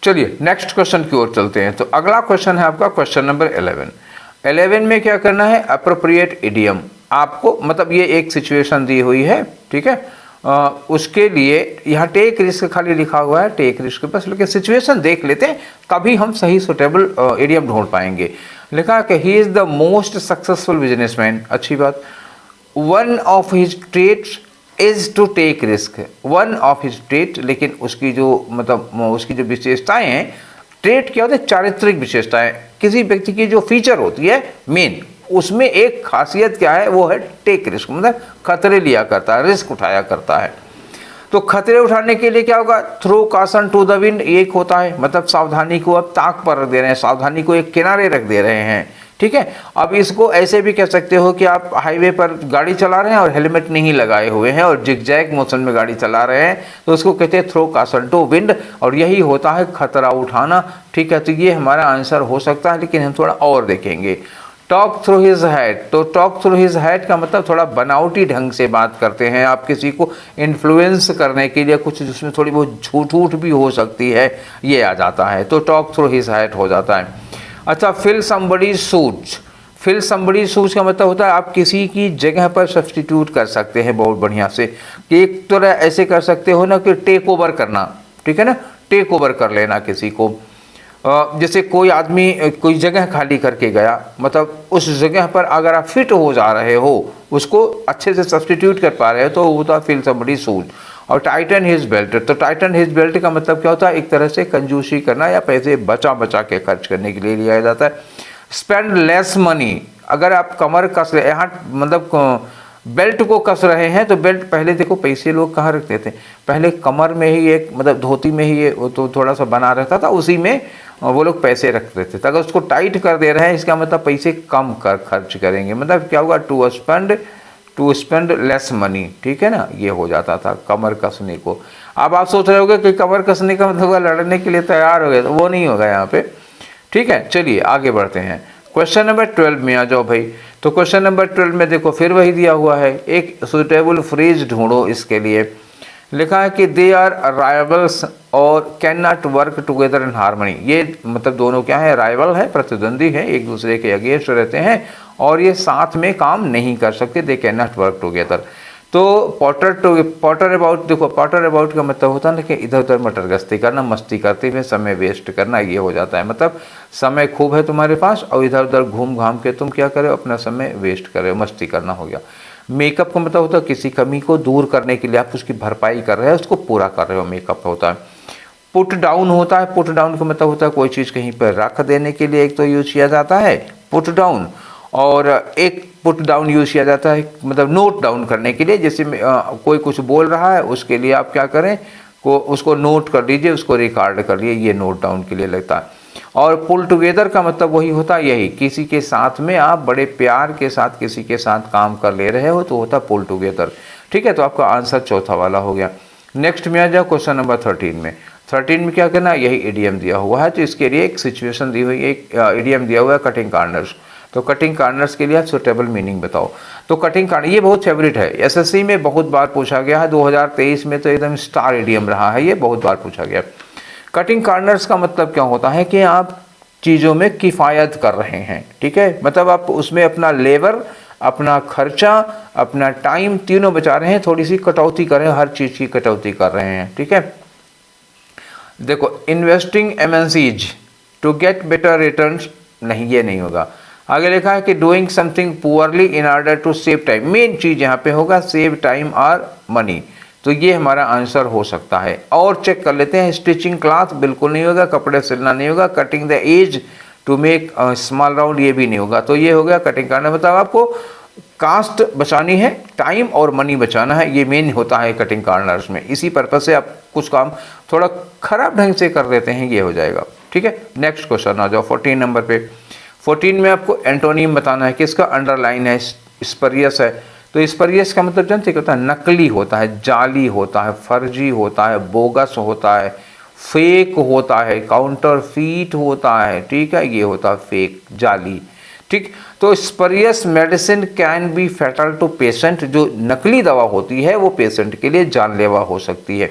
चलिए नेक्स्ट क्वेश्चन की ओर चलते हैं। तो अगला क्वेश्चन है आपका क्वेश्चन नंबर 11। 11 में क्या करना है, अप्रोप्रिएट इडियम। आपको मतलब ये एक सिचुएशन दी हुई है, ठीक है, उसके लिए यहाँ टेक रिस्क खाली लिखा हुआ है, टेक रिस्क बस, लेकिन सिचुएशन देख लेते हैं तभी हम सही सुटेबल इडियम ढूंढ पाएंगे। लिखा कि he is the most successful businessman, अच्छी बात। One of his traits is to take risk, one of his trait, लेकिन उसकी जो मतलब उसकी जो विशेषताएं हैं, ट्रेट क्या होता है, चारित्रिक विशेषताएं, किसी व्यक्ति की जो फीचर होती है मेन, उसमें एक खासियत क्या है, वो है टेक रिस्क, मतलब खतरे लिया करता है, रिस्क उठाया करता है। तो खतरे उठाने के लिए क्या होगा, throw Kasan to the wind एक होता है, मतलब सावधानी को अब ताक पर रख दे रहे हैं, सावधानी को एक किनारे रख दे रहे हैं, ठीक है। अब इसको ऐसे भी कह सकते हो कि आप हाईवे पर गाड़ी चला रहे हैं और हेलमेट नहीं लगाए हुए हैं और जिगजैग मोशन में गाड़ी चला रहे हैं, तो उसको कहते हैं थ्रो कासल टू विंड, और यही होता है खतरा उठाना, ठीक है। तो ये हमारा आंसर हो सकता है, लेकिन हम थोड़ा और देखेंगे। टॉक थ्रू हिज हेड, तो टॉक थ्रू हिज हेड का मतलब थोड़ा बनावटी ढंग से बात करते हैं, आप किसी को इन्फ्लुएंस करने के लिए कुछ जिसमें थोड़ी बहुत झूठ भी हो सकती है, ये आ जाता है, तो टॉक थ्रू हिज हेड हो जाता है। अच्छा, fill somebody shoes, fill somebody shoes का मतलब होता है आप किसी की जगह पर सब्सटीट्यूट कर सकते हैं बहुत बढ़िया से, कि एक तरह ऐसे कर सकते हो ना कि टेक ओवर करना, ठीक है ना, टेक ओवर कर लेना किसी को। जैसे कोई आदमी कोई जगह खाली करके गया, मतलब उस जगह पर अगर आप फिट हो जा रहे हो, उसको अच्छे से सब्सटीट्यूट कर पा रहे हो, तो वो होता है फिल समबडी शूज। और टाइटन हिज बेल्ट, तो टाइटन हिज बेल्ट का मतलब क्या होता है, एक तरह से कंजूसी करना या पैसे बचा बचा के खर्च करने के लिए लिया जाता है। स्पेंड लेस मनी, अगर आप कमर कस रहे, यहाँ मतलब बेल्ट को कस रहे हैं, तो बेल्ट पहले देखो पैसे लोग कहाँ रखते थे, पहले कमर में ही एक मतलब धोती में ही ये तो थोड़ा सा बना रहता था, उसी में वो लोग पैसे रखते थे। तो अगर उसको टाइट कर दे रहे हैं, इसका मतलब पैसे कम कर खर्च करेंगे, मतलब क्या होगा, टू स्पेंड लेस मनी, ठीक है ना, ये हो जाता था कमर कसने को। अब आप सोच रहे होगे कि कमर कसने का मतलब लड़ने के लिए तैयार हो गए, तो वो नहीं होगा यहाँ पे, ठीक है। चलिए आगे बढ़ते हैं, क्वेश्चन नंबर 12 में आ जाओ भाई। तो क्वेश्चन नंबर 12 में देखो फिर वही दिया हुआ है, एक सुटेबल फ्रेज ढूंढो। इसके लिए लिखा है कि दे आर राइवल्स और can not work together in harmony, ये मतलब दोनों क्या है, राइवल है, प्रतिद्वंदी है, एक दूसरे के अगेंस्ट रहते हैं और ये साथ में काम नहीं कर सकते, they can not work together. तो पॉटर अबाउट, देखो पॉटर अबाउट का मतलब होता है ना कि इधर उधर मटर गश्ती करना, मस्ती करते हुए समय वेस्ट करना, ये हो जाता है, मतलब समय खूब है तुम्हारे पास और इधर उधर घूम घाम के तुम क्या करे, अपना समय वेस्ट करे, मस्ती करना हो गया। मेकअप का मतलब होता है किसी कमी को दूर करने के लिए आप उसकी भरपाई कर रहे हो, उसको पूरा कर रहे हो, मेकअप होता है। पुट डाउन होता है, पुट डाउन का मतलब होता है कोई चीज़ कहीं पर रख देने के लिए एक तो यूज किया जाता है पुट डाउन, और एक पुट डाउन यूज किया जाता है मतलब नोट डाउन करने के लिए, जैसे कोई कुछ बोल रहा है उसके लिए आप क्या करें, उसको नोट कर लीजिए, उसको रिकॉर्ड कर लिए, ये नोट डाउन के लिए लगता है। और पुल टुगेदर का मतलब वही होता है, यही किसी के साथ में आप बड़े प्यार के साथ किसी के साथ काम कर ले रहे हो, तो होता पुल टुगेदर, ठीक है। तो आपका आंसर चौथा वाला हो गया। नेक्स्ट में आ जाओ क्वेश्चन नंबर 13 में। 13 में क्या करना है, यही इडियम दिया हुआ है, तो इसके लिए एक सिचुएशन दी हुई है, एक इडियम दिया हुआ है कटिंग कार्नर्स। तो कटिंग कार्नर्स के लिए आप सुटेबल मीनिंग बताओ। तो कटिंग कार्नर ये बहुत फेवरेट है, एसएससी में बहुत बार पूछा गया है, 2023 में तो एकदम स्टार इडियम रहा है, ये बहुत बार पूछा गया। कटिंग कार्नर्स का मतलब क्या होता है कि आप चीज़ों में किफ़ायत कर रहे हैं, ठीक है, मतलब आप उसमें अपना लेबर, अपना खर्चा, अपना टाइम तीनों बचा रहे हैं, थोड़ी सी कटौती कर रहे हैं, हर चीज़ की कटौती कर रहे हैं, ठीक है। देखो investing MNCs to get better returns, नहीं ये नहीं होगा। आगे लिखा है कि doing something poorly in order to save time, main चीज़ यहाँ पे होगा सेव टाइम और मनी, तो ये हमारा आंसर हो सकता है। और चेक कर लेते हैं, स्टिचिंग क्लॉथ बिल्कुल नहीं होगा, कपड़े सिलना नहीं होगा, cutting the edge to make small round ये भी नहीं होगा, तो ये हो गया कटिंग करना, मतलब आपको कास्ट बचानी है, टाइम और मनी बचाना है, ये मेन होता है कटिंग कार्नर्स में, इसी पर्पज से आप कुछ काम थोड़ा खराब ढंग से कर देते हैं, ये हो जाएगा, ठीक है। नेक्स्ट क्वेश्चन आ जाओ 14 नंबर पे। 14 में आपको एंटोनिम बताना है, किसका अंडरलाइन है, स्परियस है। तो स्परियस का मतलब जानते क्या होता है, नकली होता है, जाली होता है, फर्जी होता है, बोगस होता है, फेक होता है, काउंटरफीट होता है, ठीक है, ये होता है फेक, जाली, ठीक। तो spurious medicine can be fatal to patient, जो नकली दवा होती है वो पेशेंट के लिए जानलेवा हो सकती है।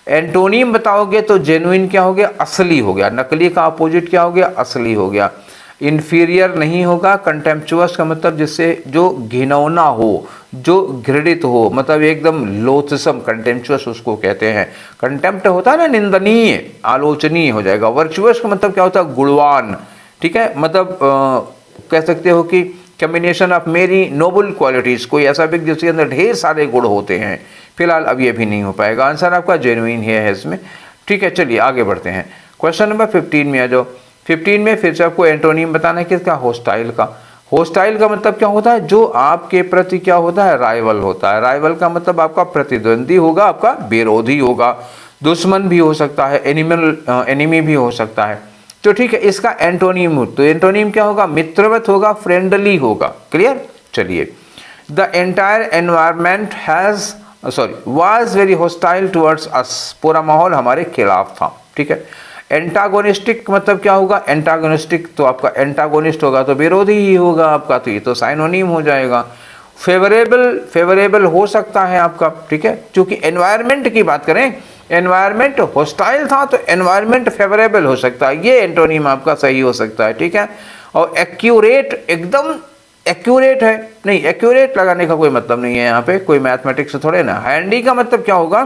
एंटोनिम बताओगे तो जेन्युइन क्या हो गया, असली हो गया, नकली का अपोजिट क्या हो गया, असली हो गया। इन्फीरियर नहीं होगा, कंटेम्पचुअस का मतलब जिससे जो घिनौना हो, जो घृणित हो, मतलब एकदम लोथसम, कंटेम्पचुअस उसको कहते हैं। कंटेम्प्ट होता है ना निंदनीय, आलोचनीय हो जाएगा। वर्चुअस का मतलब क्या होता है, गुणवान, ठीक है, मतलब कह सकते हो कि कम्बिनेशन ऑफ मेरी नोबल क्वालिटीज़, कोई ऐसा व्यक्ति जिसके अंदर ढेर सारे गुण होते हैं। फिलहाल अब ये भी नहीं हो पाएगा, आंसर आपका जेन्युइन है इसमें, ठीक है। चलिए आगे बढ़ते हैं, क्वेश्चन नंबर 15 में आ जाओ। 15 में फिर से आपको एंटोनिम बताना है किसका, हॉस्टाइल का। हॉस्टाइल का मतलब क्या होता है, जो आपके प्रति क्या होता है, राइवल होता है। राइवल का मतलब आपका प्रतिद्वंदी होगा, आपका विरोधी होगा, दुश्मन भी हो सकता है, एनिमी भी हो सकता है। तो ठीक है, इसका एंटोनिम, तो एंटोनिम क्या होगा, मित्रवत होगा, फ्रेंडली होगा। क्लियर। चलिए, the entire environment has was very hostile towards अस, पूरा माहौल हमारे खिलाफ था। ठीक है। एंटागोनिस्टिक मतलब क्या होगा, एंटागोनिस्टिक तो आपका एंटागोनिस्ट होगा तो विरोधी ही होगा आपका, तो ये तो साइनोनिम हो जाएगा। फेवरेबल हो सकता है आपका। ठीक है, क्योंकि एनवायरमेंट की बात करें, एनवायरमेंट हॉस्टाइल था तो एनवायरमेंट फेवरेबल हो सकता है, ये एंटोनिम आपका सही हो सकता है। ठीक है। और एक्यूरेट, एकदम एक्यूरेट है, नहीं एक्यूरेट लगाने का कोई मतलब नहीं है यहाँ पे, कोई मैथमेटिक्स थोड़े ना। हैंडी का मतलब क्या होगा,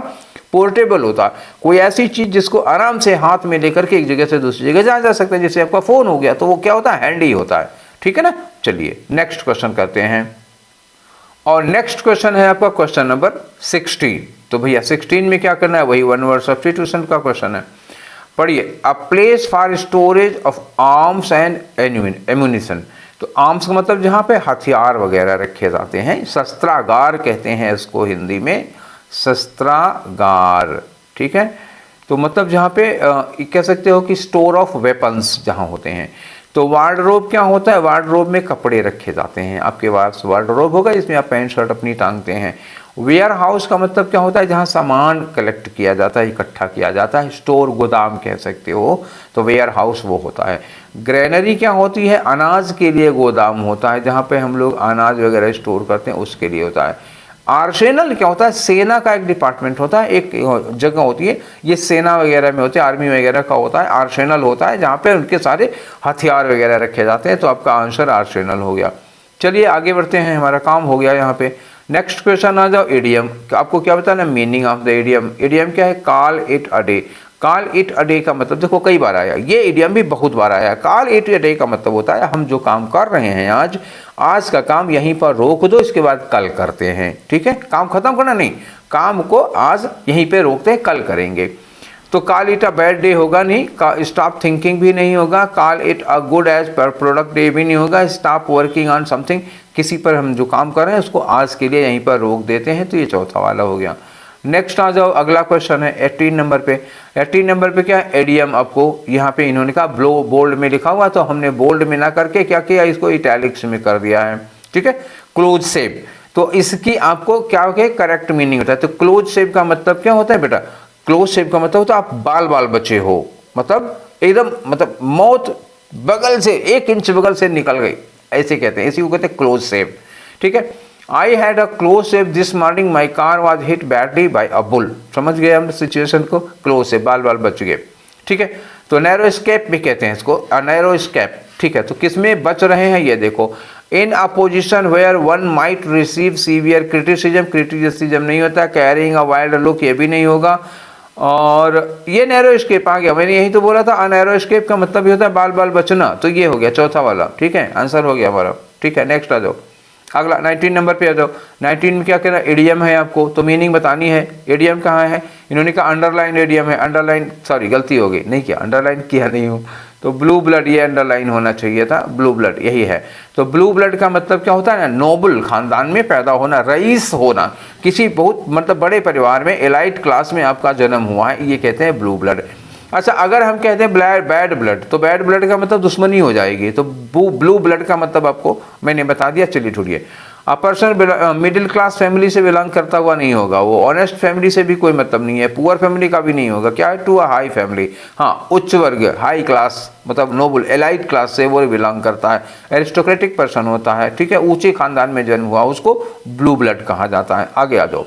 पोर्टेबल होता, कोई ऐसी चीज जिसको आराम से हाथ में लेकर के एक जगह से दूसरी जगह जाया जा सकता है, जैसे आपका फोन हो गया, तो वो क्या होता है, हैंडी होता है। ठीक है ना। चलिए नेक्स्ट क्वेश्चन करते हैं, और नेक्स्ट क्वेश्चन है आपका क्वेश्चन नंबर 16। तो भैया 16 में क्या करना है, वही वन वर्ड सब्स्टिट्यूशन का क्वेश्चन है। पढ़िए, a place for storage of arms and ammunition. तो आर्म्स का मतलब जहाँ पे हथियार वगैरह रखे जाते हैं, शस्त्रागार कहते हैं इसको हिंदी में, शस्त्रागार। ठीक है। तो मतलब जहाँ पे कह सकते हो कि स्टोर ऑफ वेपन्स जहाँ होते हैं। तो वार्डरोब क्या होता है, वार्डरोब में कपड़े रखे जाते हैं, आपके पास वार्डरोब होगा जिसमें आप पैंट शर्ट अपनी टांगते हैं। वेयर हाउस का मतलब क्या होता है, जहाँ सामान कलेक्ट किया जाता है, इकट्ठा किया जाता है, स्टोर गोदाम कह सकते हो, तो वेयर हाउस वो होता है। ग्रेनरी क्या होती है, अनाज के लिए गोदाम होता है, जहाँ पे हम लोग अनाज वगैरह स्टोर करते हैं उसके लिए होता है। आर्सेनल क्या होता है, सेना का एक डिपार्टमेंट होता है, एक जगह होती है, ये सेना वगैरह में होते हैं, आर्मी वगैरह का होता है, आर्सेनल होता है, जहाँ पे उनके सारे हथियार वगैरह रखे जाते हैं। तो आपका आंसर आर्सेनल हो गया। चलिए आगे बढ़ते हैं, हमारा काम हो गया यहाँ पे। नेक्स्ट क्वेश्चन आ जाओ, इडियम। आपको क्या बताना, meaning of the idiom. Idiom क्या है, call it a day. Call it a day का मतलब देखो कई बार आया, ये इडियम भी बहुत बार आया। कॉल इट अ डे का मतलब होता है हम जो काम कर रहे हैं आज का काम यहीं पर रोक दो, इसके बाद कल करते हैं। ठीक है, काम खत्म करना नहीं, काम को आज यहीं पे रोकते हैं, कल करेंगे। तो call it a bad day होगा नहीं, स्टॉप थिंकिंग भी नहीं होगा, call it a good edge पर प्रोडक्ट डे भी नहीं होगा, स्टॉप वर्किंग ऑन समथिंग, किसी पर हम जो काम कर रहे हैं उसको आज के लिए यहीं पर रोक देते हैं। तो ये चौथा वाला हो गया। नेक्स्ट आ जाओ, अगला क्वेश्चन है 18 नंबर पे। 18 नंबर पे क्या है, एडियम। आपको यहाँ पे इन्होंने कहा बोल्ड में लिखा हुआ, तो हमने बोल्ड में ना करके क्या किया, इसको इटैलिक्स में कर दिया है। ठीक है, क्लोज शेप। तो इसकी आपको क्या होगा, करेक्ट मीनिंग होता है। तो क्लोज शेप का मतलब क्या होता है बेटा, क्लोज शेप का मतलब होता है आप बाल बाल बचे हो, मतलब एकदम, मतलब मौत बगल से 1 इंच बगल से निकल गई, ऐसे कहते हैं, इसी को कहते हैं क्लोज शेप। ठीक है, I had a close shape this morning, my car was hit badly by a bull. समझ गए हम सिचुएशन को, क्लोज शेप, बाल बाल बच गए। ठीक है, तो नैरो स्केप भी कहते हैं इसको, नैरो स्केप। ठीक है, तो किसमें बच रहे हैं ये देखो, in a position where one might receive severe criticism नहीं होता, कैरिंग अ वाइल्ड लुक ये भी नहीं होगा, और ये नैरो स्केप आ गया। मैंने यही तो बोला था, अनैरो स्केप का मतलब ये होता है बाल बाल बचना, तो ये हो गया चौथा वाला। ठीक है, आंसर हो गया हमारा। ठीक है, नेक्स्ट आ जाओ, अगला 19 नंबर पे आ जाओ। 19 में क्या कहना, एडियम है आपको, तो मीनिंग बतानी है। एडियम कहाँ है, इन्होंने कहा अंडरलाइन एडियम है, अंडरलाइन, सॉरी गलती हो गई, नहीं किया, अंडरलाइन किया नहीं हूँ, तो ब्लू ब्लड, ये अंडरलाइन होना चाहिए था, ब्लू ब्लड यही है। तो ब्लू ब्लड का मतलब क्या होता है ना, नोबल खानदान में पैदा होना, रईस होना, किसी बहुत मतलब बड़े परिवार में, एलाइट क्लास में आपका जन्म हुआ है, ये कहते हैं ब्लू ब्लड। अच्छा, अगर हम कहते हैं बैड ब्लड, तो बैड ब्लड का मतलब दुश्मनी हो जाएगी, तो ब्लू ब्लड का मतलब आपको मैंने बता दिया। चलिए छोड़िए, a person middle class family से बिलोंग करता हुआ नहीं होगा, वो ऑनेस्ट फैमिली से भी कोई मतलब नहीं है, पुअर फैमिली का भी नहीं होगा, क्या है, टू अ हाई फैमिली, हाँ उच्च वर्ग, हाई क्लास मतलब नोबल एलाइट क्लास से वो बिलोंग करता है, एरिस्टोक्रेटिक पर्सन होता है। ठीक है, ऊंचे खानदान में जन्म हुआ, उसको ब्लू ब्लड कहा जाता है। आगे आ जाओ,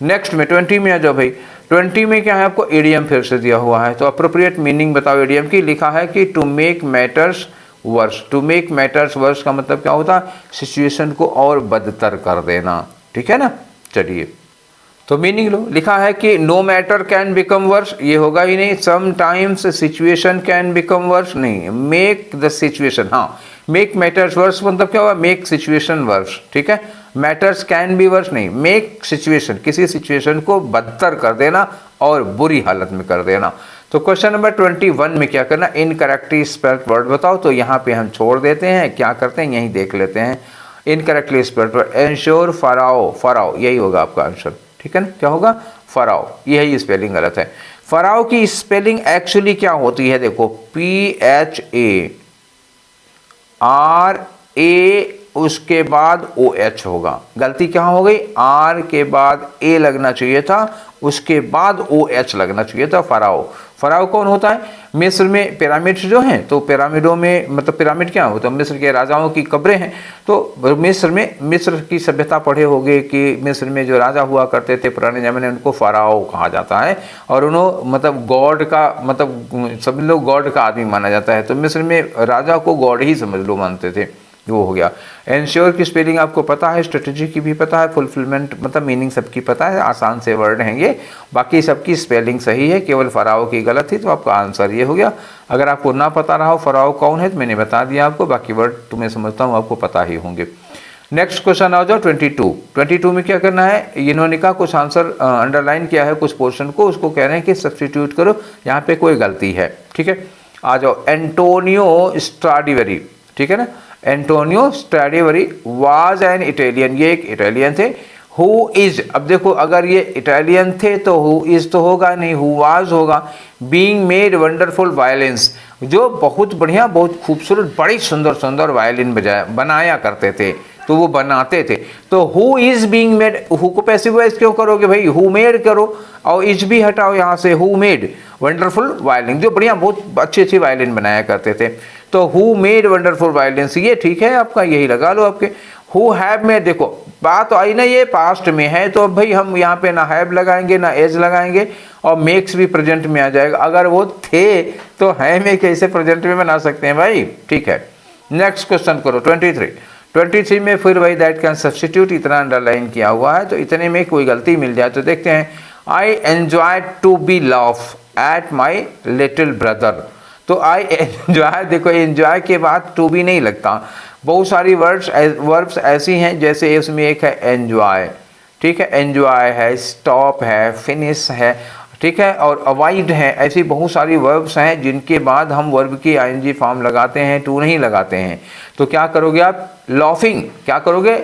नेक्स्ट में 20 में आ जाओ भाई। 20 में क्या है, आपको एडियम फिर से दिया हुआ है, तो अप्रोप्रिएट मीनिंग बताओ एडियम की। लिखा है कि to make matters worse. To make matters worse का मतलब क्या होता है, सिचुएशन को और बदतर कर देना। ठीक है ना, चलिए तो मीनिंग लो। लिखा है कि no matter can become worse, ये होगा ही नहीं। Sometimes situation can become worse, नहीं, मेक द सिचुएशन, हाँ मेक मैटर्स वर्स मतलब क्या होगा, मेक सिचुएशन वर्स। ठीक है, मैटर्स कैन बी वर्स नहीं, मेक सिचुएशन, किसी सिचुएशन को बदतर कर देना और बुरी हालत में कर देना। तो क्वेश्चन नंबर 21 में क्या करना, इनकरेक्टली स्पेल्ड वर्ड बताओ। तो यहाँ पे हम छोड़ देते हैं, क्या करते हैं यही देख लेते हैं। Incorrectly spelled word ensure pharaoh, pharaoh यही होगा आपका आंसर, ठीक है ना, क्या होगा फराओ, यही स्पेलिंग गलत है। फराओ की स्पेलिंग एक्चुअली क्या होती है, देखो PHARA उसके बाद OH होगा, गलती क्या हो गई, R के बाद A लगना चाहिए था, उसके बाद OH लगना चाहिए था, फराओ। फराओ कौन होता है, मिस्र में पिरामिड्स जो हैं, तो पिरामिडों में मतलब पिरामिड क्या होता है, मिस्र के राजाओं की कब्रें हैं। तो मिस्र में, मिस्र की सभ्यता पढ़े होंगे कि मिस्र में जो राजा हुआ करते थे पुराने ज़माने में, उनको फराओ कहा जाता है। और उन्होंने मतलब गॉड का, मतलब सभी लोग गॉड का आदमी माना जाता है, तो मिस्र में राजा को गॉड ही समझ लो मानते थे, वो हो गया। एंश्योर की स्पेलिंग आपको पता है, स्ट्रेटजी की भी पता है, फुलफिलमेंट मतलब मीनिंग सबकी पता है, आसान से वर्ड हैं ये, बाकी सबकी स्पेलिंग सही है, केवल फराओ की गलत थी, तो आपका आंसर ये हो गया। अगर आपको ना पता रहा हो फराओ कौन है तो मैंने बता दिया आपको, बाकी वर्ड तुम्हें समझता हूँ आपको पता ही होंगे। नेक्स्ट क्वेश्चन आ जाओ 22 में क्या करना है, इन्होंने कहा कुछ आंसर अंडरलाइन किया है कुछ पोर्शन को, उसको कह रहे हैं कि सब्सटीट्यूट करो, यहाँ पे कोई गलती है, ठीक है। आ जाओ एंटोनियो स्ट्राडिवरी, ठीक है ना, एंटोनियो स्ट्रैडिवरी वाज एन इटालियन, ये एक इटालियन थे। हु इज, अब देखो अगर ये इटालियन थे तो हु इज तो होगा नहीं, हु वाज होगा। बीइंग मेड वंडरफुल वायलिन्स, जो बहुत बढ़िया बहुत खूबसूरत बड़ी सुंदर सुंदर वायलिन बनाया करते थे, तो वो बनाते थे। तो who is being made, who co passive voice क्यों करोगे भाई, हु मेड करो, और इज भी हटाओ यहाँ से, हु मेड वंडरफुल वायलिन, जो बढ़िया बहुत अच्छी अच्छी वायलिन बनाया करते थे। तो हु मेड वंडरफुल वायलिन्स, ये ठीक है आपका, यही लगा लो आपके। हु हैव में, देखो बात आई ना ये पास्ट में है, तो भाई हम यहाँ पे ना हैव लगाएंगे ना एज लगाएंगे, और मेक्स भी प्रेजेंट में आ जाएगा। अगर वो थे तो है में कैसे प्रेजेंट में बना सकते हैं भाई, ठीक है। नेक्स्ट क्वेश्चन करो 23 में फिर वही दैट कैन सब्सटीट्यूट, इतना अंडरलाइन किया हुआ है, तो इतने में कोई गलती मिल जाए तो देखते हैं। I enjoy to be laugh at my little brother, तो आई एंजॉय, देखो एंजॉय के बाद टू बी नहीं लगता, बहुत सारी वर्ब्स ऐसी हैं, जैसे उसमें एक है एंजॉय, ठीक है, एंजॉय है, स्टॉप है, फिनिश है, ठीक है, और अवॉइड है, ऐसी बहुत सारी वर्ब्स हैं जिनके बाद हम वर्ब की आईएनजी फॉर्म लगाते हैं, टू नहीं लगाते हैं। तो क्या करोगे आप, लॉफिंग, क्या करोगे,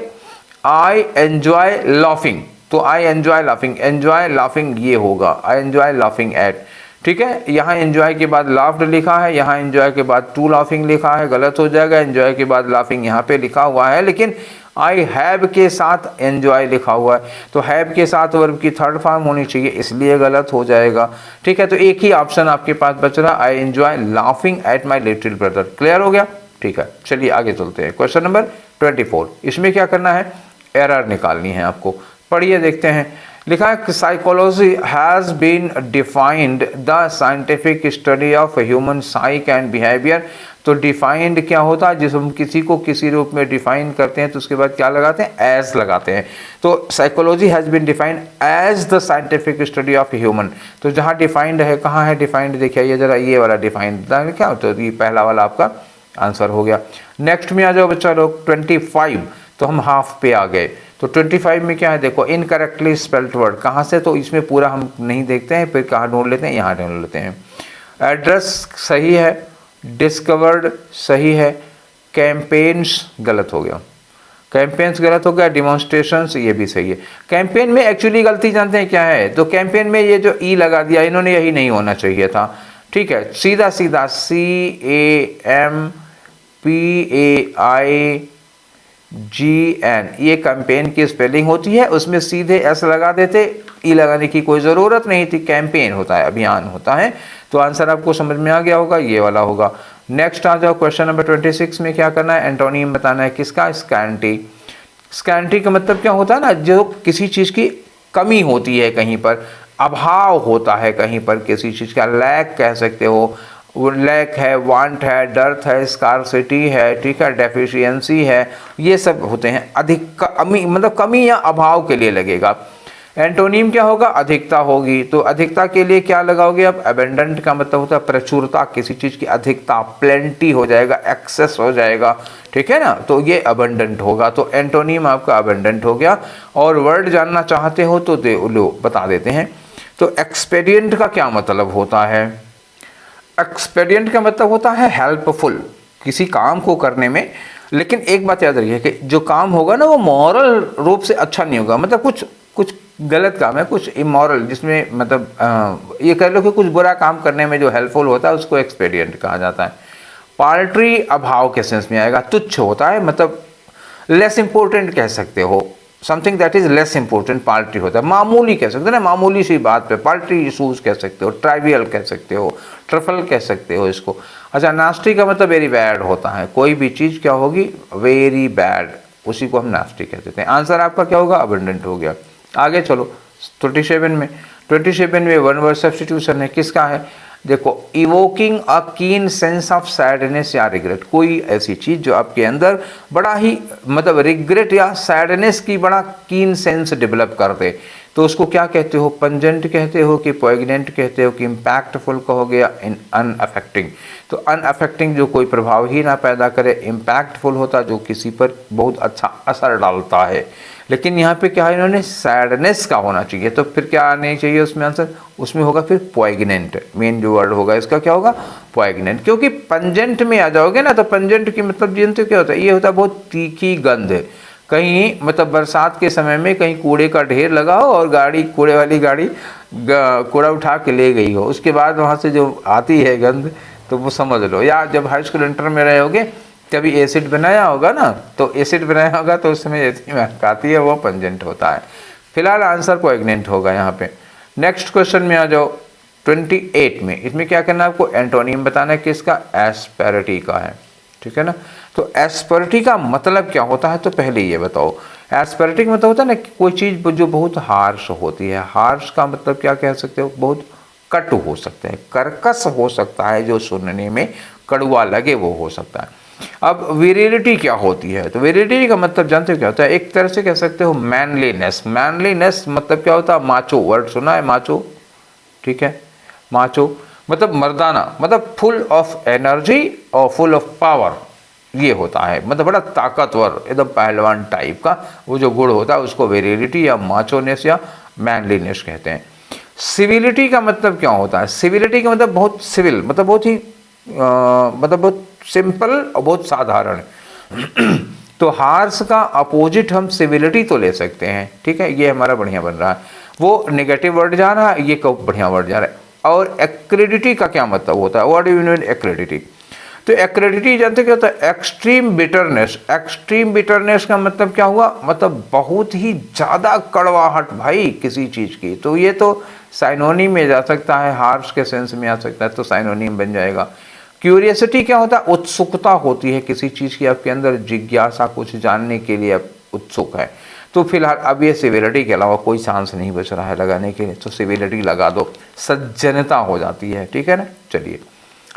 आई एंजॉय लॉफिंग, तो I enjoy laughing, enjoy laughing ये होगा, आई एंजॉय लाफिंग एट, ठीक है। यहाँ एंजॉय के बाद लाफ्ड लिखा है, यहाँ एंजॉय के बाद टू लाफिंग लिखा है, गलत हो जाएगा, एंजॉय के बाद लाफिंग यहाँ पे लिखा हुआ है, लेकिन आई हैव के साथ एंजॉय लिखा हुआ है, तो हैव के साथ वर्ब की थर्ड फॉर्म होनी चाहिए, इसलिए गलत हो जाएगा, ठीक है। तो एक ही ऑप्शन आपके पास बच रहा, I enjoy laughing at my little brother, clear हो गया, ठीक है। चलिए आगे चलते हैं, क्वेश्चन नंबर 24, इसमें क्या करना है, एरर निकालनी है आपको, पढ़िए देखते हैं। लिखा है psychology has been defined the scientific study of human psyche and behaviour, तो डिफाइंड क्या होता है, जिस हम किसी को किसी रूप में डिफाइन करते हैं तो उसके बाद क्या लगाते हैं, एज लगाते हैं। तो psychology has been defined as the scientific study of human, तो जहाँ डिफाइंड है, कहाँ है डिफाइंड, देखिए ये जरा ये वाला डिफाइंड क्या होता है, ये पहला वाला आपका आंसर हो गया। नेक्स्ट में आ जाओ बच्चा लोग 25, तो हम हाफ पे आ गए। तो 25 में क्या है, देखो इनकरेक्टली स्पेल्ड वर्ड, कहाँ से, तो इसमें पूरा हम नहीं देखते हैं, फिर कहाँ ढूंढ लेते हैं, यहाँ ढूंढ लेते हैं। एड्रेस सही है, डिस्कवर्ड सही है, कैंपेन्स गलत हो गया, कैंपेन्स गलत हो गया, डिमॉन्स्ट्रेशंस ये भी सही है। कैंपेन में एक्चुअली गलती जानते हैं क्या है, तो कैंपेन में ये जो ई लगा दिया इन्होंने, यही नहीं होना चाहिए था, ठीक है। सीधा सीधा CAMPAIGN ये कैंपेन की स्पेलिंग होती है, उसमें सीधे एस लगा देते, ई लगाने की कोई ज़रूरत नहीं थी, कैंपेन होता है, अभियान होता है। तो आंसर आपको समझ में आ गया होगा, ये वाला होगा। नेक्स्ट आ जाओ क्वेश्चन नंबर 26 में क्या करना है, एंटोनिम बताना है किसका, स्कैंटी। स्कैंटी का मतलब क्या होता है ना, जो किसी चीज़ की कमी होती है, कहीं पर अभाव होता है, कहीं पर किसी चीज़ का लैक कह सकते हो, वो लैक है, वांट है, डर्थ है, स्कार्सिटी है, ठीक है, डेफिशिएंसी है, ये सब होते हैं। अधिक कमी मतलब कमी या अभाव के लिए लगेगा। एंटोनिम क्या होगा, अधिकता होगी, तो अधिकता के लिए क्या लगाओगे आप, एबेंडेंट का मतलब होता है प्रचुरता, किसी चीज़ की अधिकता, प्लेंटी हो जाएगा, एक्सेस हो जाएगा, ठीक है ना, तो ये अबंडेंट होगा। तो एंटोनिम आपका अबंडेंट हो गया। और वर्ड जानना चाहते हो तो लो बता देते हैं। तो एक्सपेडिएंट का क्या मतलब होता है, एक्सपेडिएंट का मतलब होता है हेल्पफुल किसी काम को करने में। लेकिन एक बात याद रखिए कि जो काम होगा ना वो मॉरल रूप से अच्छा नहीं होगा, मतलब कुछ कुछ गलत काम है, कुछ इमोरल, जिसमें मतलब ये कह लो कि कुछ बुरा काम करने में जो हेल्पफुल होता है उसको एक्सपेडिएंट कहा जाता है। पाल्ट्री अभाव के सेंस में आएगा, तुच्छ होता है, मतलब लेस इंपॉर्टेंट कह सकते हो, something that is less important paltry होता है, मामूली कह सकते हो ना, मामूली सी बात पे पाल्ट्री इशूज कह सकते हो, ट्राइवियल कह सकते हो, ट्रफल कह सकते हो इसको। अच्छा, नास्टी का मतलब वेरी बैड होता है, कोई भी चीज़ क्या होगी, वेरी बैड, उसी को हम नास्टी कह देते हैं। आंसर आपका क्या होगा, अबंडेंट हो गया। आगे चलो 27 में, 27 में वन वर्ड सब्स्टिट्यूशन है, किसका है, देखो, इवोकिंग अ कीन सेंस ऑफ सैडनेस या रिग्रेट, कोई ऐसी चीज़ जो आपके अंदर बड़ा ही मतलब रिग्रेट या सैडनेस की बड़ा कीन सेंस डेवलप कर दे, तो उसको क्या कहते हो, पंजेंट कहते हो कि पोइग्नेंट कहते हो कि इम्पैक्टफुल कहोगे या अनअफेक्टिंग। तो अनअफेक्टिंग जो कोई प्रभाव ही ना पैदा करे, इम्पैक्टफुल होता जो किसी पर बहुत अच्छा असर डालता है। लेकिन यहाँ पे क्या है, इन्होंने सैडनेस का होना चाहिए, तो फिर क्या आने चाहिए उसमें आंसर, उसमें होगा फिर पोइग्नेंट, मेन जो वर्ड होगा इसका क्या होगा, पोइग्नेंट। क्योंकि पंजेंट में आ जाओगे ना, तो पंजेंट की मतलब जानते हो क्या होता है, ये होता है बहुत तीखी गंध। कहीं मतलब बरसात के समय में कहीं कूड़े का ढेर लगा हो और गाड़ी, कूड़े वाली गाड़ी कूड़ा उठा के ले गई हो, उसके बाद वहाँ से जो आती है गंध, तो वो समझ लो। या जब हाई स्कूल इंटर में रहे होगे, कभी एसिड बनाया होगा ना, तो एसिड बनाया होगा तो उस समय ऐसी महक आती है, वो पंजेंट होता है। फिलहाल आंसर पोइग्नेंट होगा यहाँ पे। नेक्स्ट क्वेश्चन में आ जाओ 28 में, इसमें क्या करना है आपको, एंटोनिम बताना है, किसका, एस्पेरिटी का है, ठीक है ना। तो एस्पेरिटी का मतलब क्या होता है, तो पहले ये बताओ। एस्पेरिटी का मतलब होता है ना कि कोई चीज़ जो बहुत हार्श होती है, हार्श का मतलब क्या कह सकते हो, बहुत कटु हो सकता है, कर्कश हो सकता है, जो सुनने में कड़वा लगे वो हो सकता है। अब विरिलिटी क्या होती है, तो विरिलिटी का मतलब जानते हो क्या होता है, एक तरह से कह सकते हो मैनलीनेस। मैनलीनेस मतलब क्या होता है, माचो, वर्ड सुना है माचो, ठीक है, माचो मतलब मर्दाना, मतलब फुल ऑफ एनर्जी और फुल ऑफ पावर, ये होता है, मतलब बड़ा ताकतवर, एकदम पहलवान टाइप का वो जो गुण होता है उसको विरिलिटी या माचोनेस या मैनलीनेस कहते हैं। सिविलिटी का मतलब क्या होता है, सिविलिटी का मतलब बहुत सिविल, मतलब बहुत ही मतलब बहुत सिंपल और बहुत साधारण। तो हार्श का अपोजिट हम सिविलिटी तो ले सकते हैं, ठीक है, ये हमारा बढ़िया बन रहा है। वो नेगेटिव वर्ड जा रहा है, ये बढ़िया वर्ड जा रहा है। और एक्रेडिटी का क्या मतलब होता है, व्हाट डू यू मीन एक्रेडिटी, तो एक्रेडिटी जानते क्या होता है, एक्सट्रीम बिटरनेस। एक्सट्रीम बिटरनेस का मतलब क्या हुआ, मतलब बहुत ही ज़्यादा कड़वाहट भाई किसी चीज़ की, तो ये तो साइनोनिम में जा सकता है, हार्श के सेंस में आ सकता है, तो साइनोनिम बन जाएगा। क्यूरियसिटी क्या होता है, उत्सुकता होती है किसी चीज़ की, आपके अंदर जिज्ञासा, कुछ जानने के लिए आप उत्सुक है। तो फिलहाल अब ये सिविलिटी के अलावा कोई चांस नहीं बच रहा है लगाने के लिए, तो सिविलिटी लगा दो, सज्जनता हो जाती है, ठीक है ना। चलिए